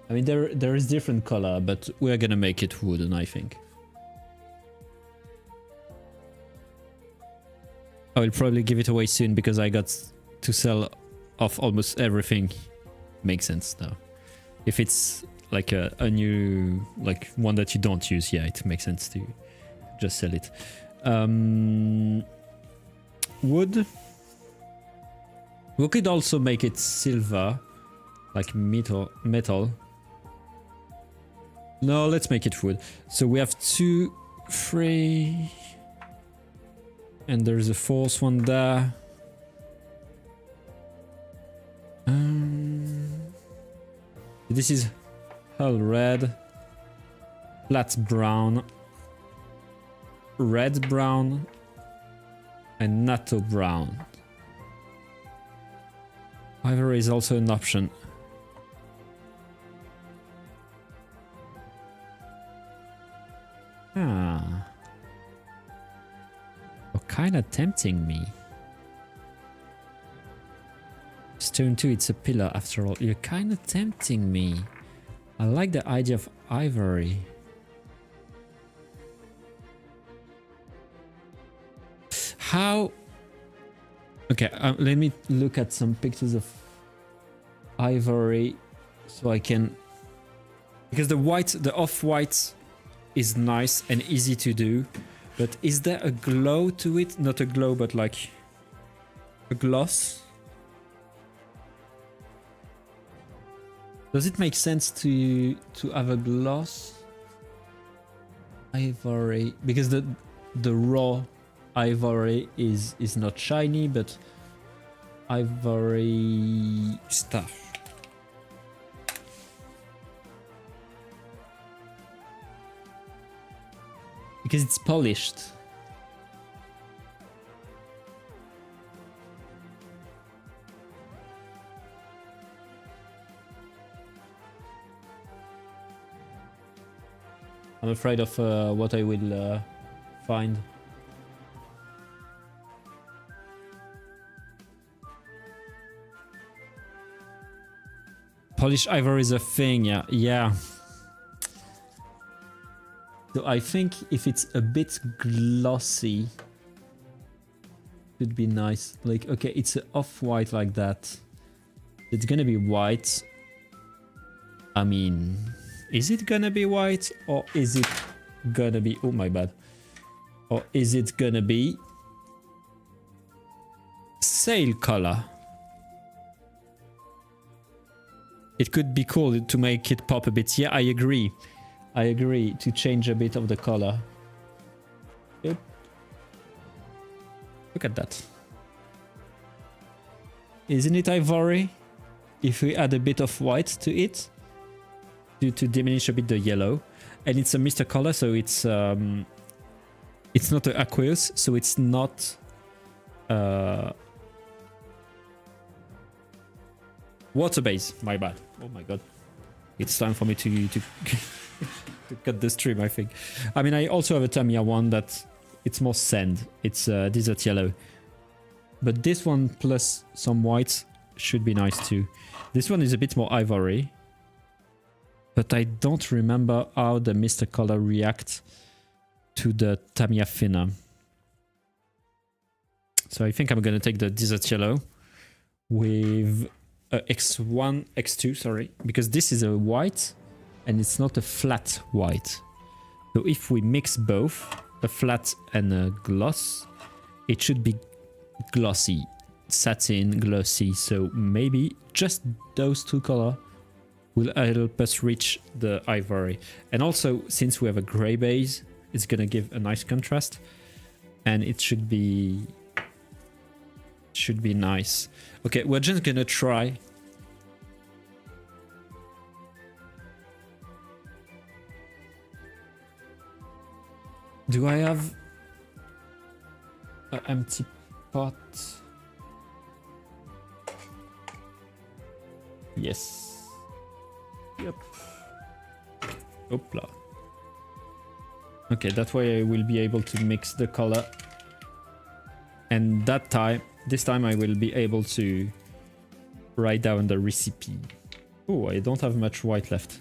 I mean, there is different color, but we're gonna make it wooden, I think. I will probably give it away soon because I got to sell off almost everything. Makes sense though. If it's like a new, like one that you don't use, yeah, it makes sense to just sell it. Wood. We could also make it silver, like metal. No, let's make it wood. So we have 2, 3, and there's a 4th one there. This is hull red, flat brown, red brown, and natto brown. Ivory is also an option. Ah. You're kinda tempting me. Stone 2, it's a pillar after all. You're kinda tempting me. I like the idea of ivory. How? Okay, let me look at some pictures of ivory so I can... Because the off-white is nice and easy to do, but is there a glow to it? Not a glow, but like a gloss? Does it make sense to have a gloss? Ivory, because the raw ivory is not shiny, but ivory stuff. Because it's polished. I'm afraid of what I will find. Polished ivory is a thing, yeah. Yeah. So I think if it's a bit glossy, would be nice. Like, okay, it's off-white like that. It's gonna be white. I mean, is it gonna be white or is it gonna be... Oh, my bad. Or is it gonna be sail color? It could be cool to make it pop a bit. Yeah, I agree. I agree to change a bit of the color. Yep. Look at that. Isn't it ivory? If we add a bit of white to it, to diminish a bit the yellow, and it's a Mr. color, so it's not an aqueous, so it's not water base. My bad. Oh my god, it's time for me to to cut the stream, I think. I mean, I also have a Tamiya one that it's more sand. It's desert yellow, but this one plus some white should be nice too. This one is a bit more ivory, but I don't remember how the Mr. color reacts to the Tamiya thinner. So I think I'm gonna take the desert yellow with X1, X2, sorry, because this is a white and it's not a flat white. So if we mix both, a flat and a gloss, it should be glossy, satin, glossy. So maybe just those two colors will help us reach the ivory. And also, since we have a gray base, it's gonna give a nice contrast, and it should be nice. Okay, we're just gonna try. Do I have an empty pot? Yes. Yep. Hopla. Okay, that way I will be able to mix the color. And this time I will be able to write down the recipe. Oh, I don't have much white left.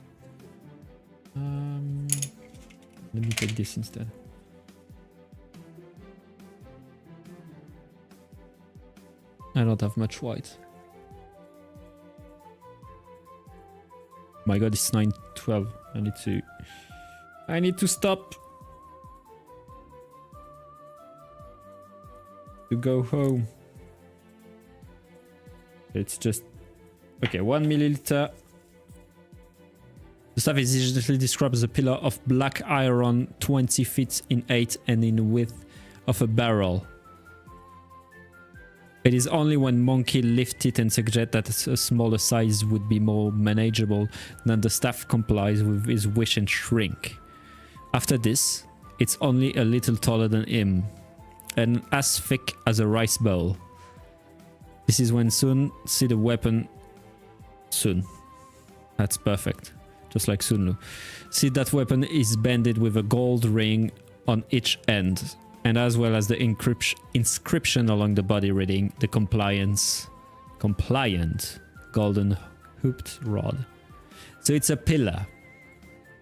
Let me take this instead. I don't have much white. My god, it's 9:12. I need to stop. To go home. It's just okay. 1 milliliter. The stuff is usually described as a pillar of black iron 20 feet in height and in width of a barrel. It is only when Monkey lifts it and suggests that a smaller size would be more manageable that the staff complies with his wish and shrink. After this, it's only a little taller than him and as thick as a rice bowl. This is when Sun see the weapon. Sun. That's perfect. Just like Sunlu. See that weapon is banded with a gold ring on each end, and as well as the inscription along the body reading the compliant golden hooped rod. So it's a pillar.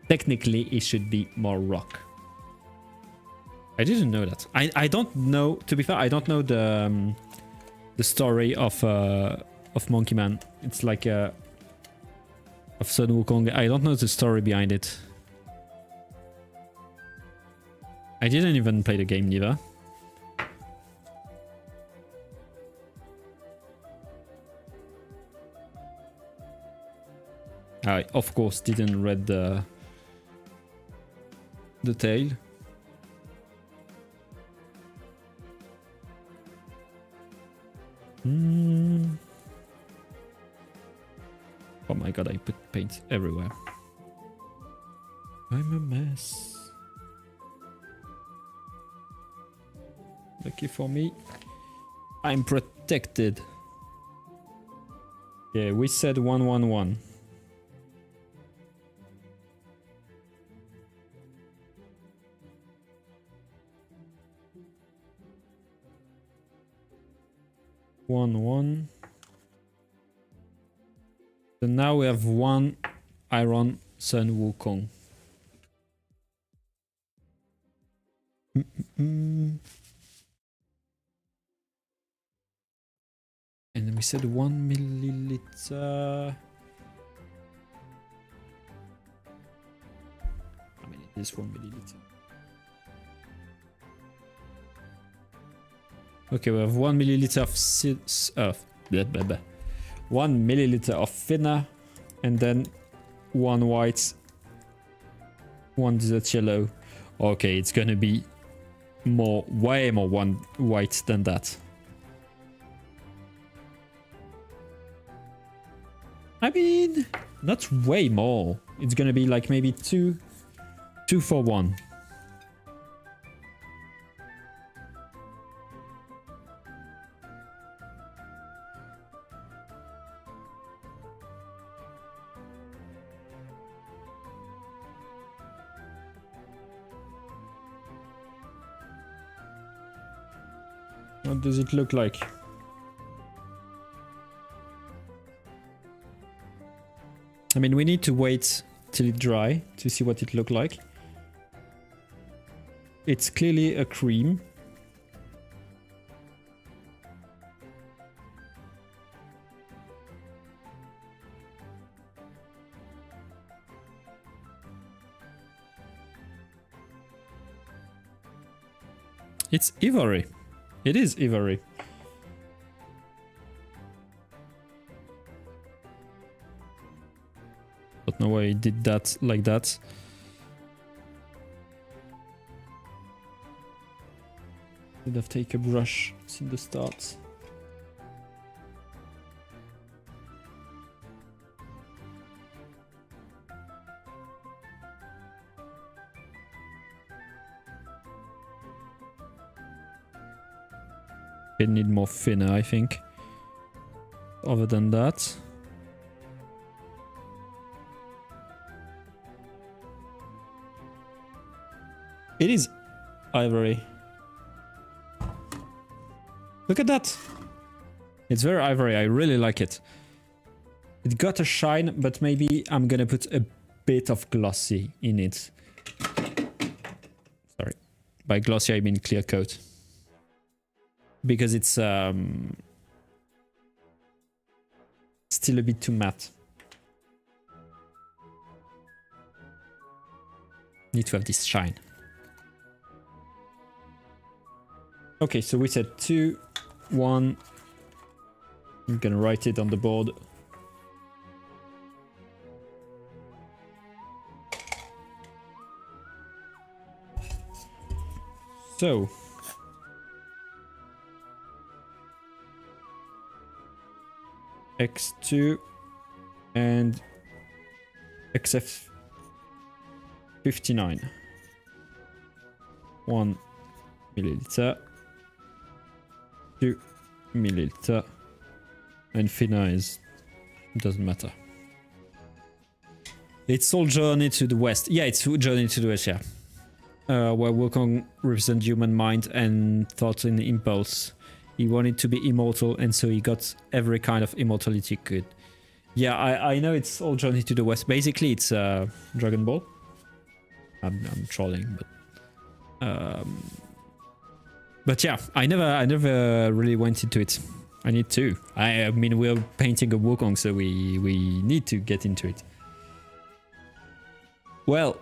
Technically, it should be more rock. I didn't know that. I don't know. To be fair, I don't know the story of Monkey Man. It's like of Sun Wukong. I don't know the story behind it. I didn't even play the game neither. I of course didn't read the tale. Oh my god, I put paint everywhere. I'm a mess. Lucky for me, I'm protected. Yeah, we said 111. One. So now we have 1 iron Sun Wukong. And then we said 1 milliliter. I mean, it is 1 milliliter. Okay, we have 1 milliliter of 1 milliliter of thinner, and then 1 white, 1 desert yellow. Okay, it's gonna be way more 1 white than that. I mean, not way more. It's gonna be like maybe 2 for 1. What does it look like? I mean, we need to wait till it dry to see what it look like. It's clearly a cream. It's ivory. It is ivory. Don't know why I did that like that. Should have taken a brush since the start. It need more thinner, I think. Other than that. It is ivory. Look at that. It's very ivory. I really like it. It got a shine, but maybe I'm gonna put a bit of glossy in it. Sorry. By glossy, I mean clear coat. Because it's still a bit too matte. Need to have this shine. Okay, so we said 2, 1. I'm gonna write it on the board. So X2 and XF59. 1 milliliter. 2 milliliter. And thinner is doesn't matter. It's all Journey to the West. Yeah, it's Journey to the West, yeah. Where Wukong represents human mind and thought and impulse. He wanted to be immortal, and so he got every kind of immortality good. Yeah, I know it's all Journey to the West. Basically, it's Dragon Ball. I'm trolling, but yeah, I never really went into it. I need to. I mean, we're painting a Wukong, so we need to get into it. Well,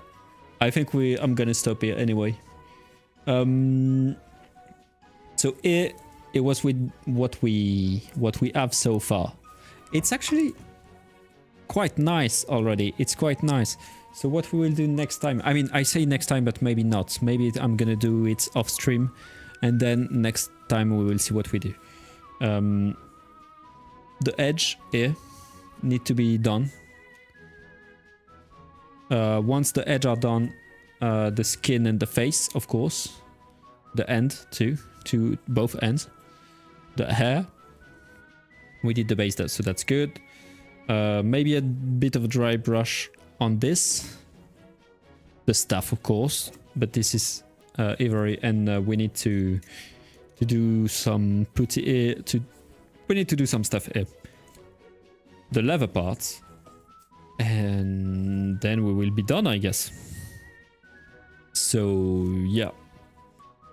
I think I'm gonna stop here anyway. So it was with what we have so far. It's actually quite nice already. It's quite nice. So what we will do next time? I mean, I say next time, but maybe not. Maybe I'm gonna do it off stream, and then next time we will see what we do. The edge here need to be done. Once the edge are done, the skin and the face, of course, the end too, to both ends, the hair. We did the base, so that's good. Maybe a bit of a dry brush on this, the stuff, of course, but this is ivory, and we need to do some putty. We need to do some stuff here. The leather parts, and then we will be done, I guess. So yeah,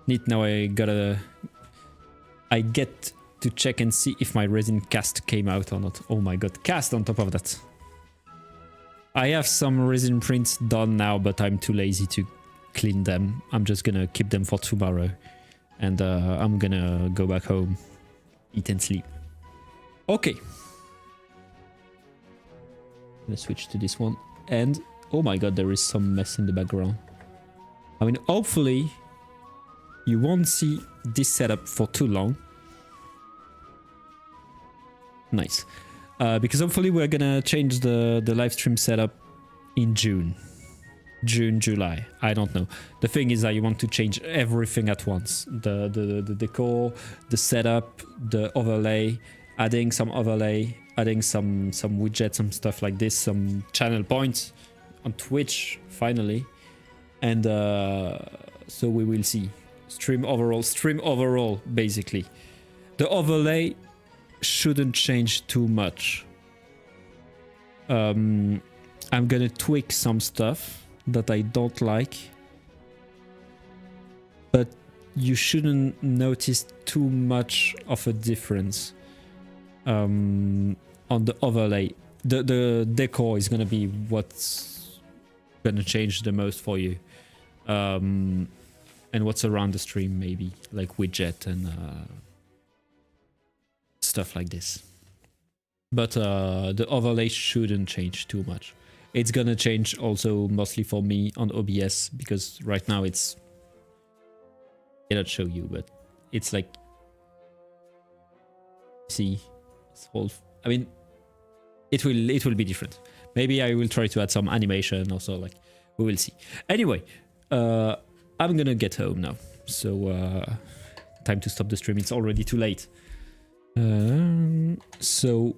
neat. Now I get to check and see if my resin cast came out or not. Oh my god, cast on top of that. I have some resin prints done now, but I'm too lazy to clean them. I'm just gonna keep them for tomorrow, and I'm gonna go back home, eat and sleep. Okay. Let's switch to this one. And oh my god, there is some mess in the background. I mean, hopefully you won't see this setup for too long. Nice. Because hopefully we're gonna change the live stream setup in June, July. I don't know. The thing is, I want to change everything at once. The decor, the setup, the overlay, adding some overlay, adding some widgets, some stuff like this, some channel points on Twitch finally, and so we will see. Stream overall, basically. The overlay shouldn't change too much. I'm gonna tweak some stuff that I don't like, but you shouldn't notice too much of a difference on the overlay. The decor is gonna be what's gonna change the most for you, and what's around the stream, maybe like widget and stuff like this. But the overlay shouldn't change too much. It's gonna change also mostly for me on OBS, because right now it's, I cannot show you, but it's like, see, it's whole, I mean, it will be different. Maybe I will try to add some animation also, like, we will see. Anyway, I'm gonna get home now, so time to stop the stream. It's already too late. So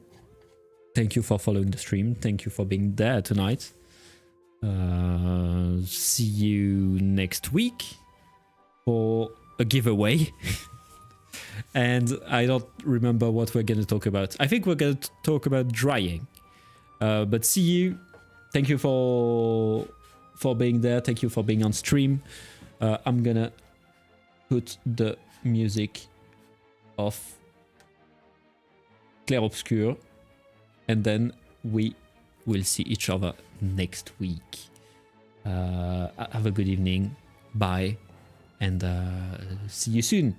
thank you for following the stream. Thank you for being there tonight. See you next week for a giveaway. And I don't remember what we're gonna talk about. I think we're gonna talk about drying. But see you. Thank you for being there. Thank you for being on stream. I'm gonna put the music of Clair Obscur, and then we will see each other next week. Have a good evening. Bye, and see you soon.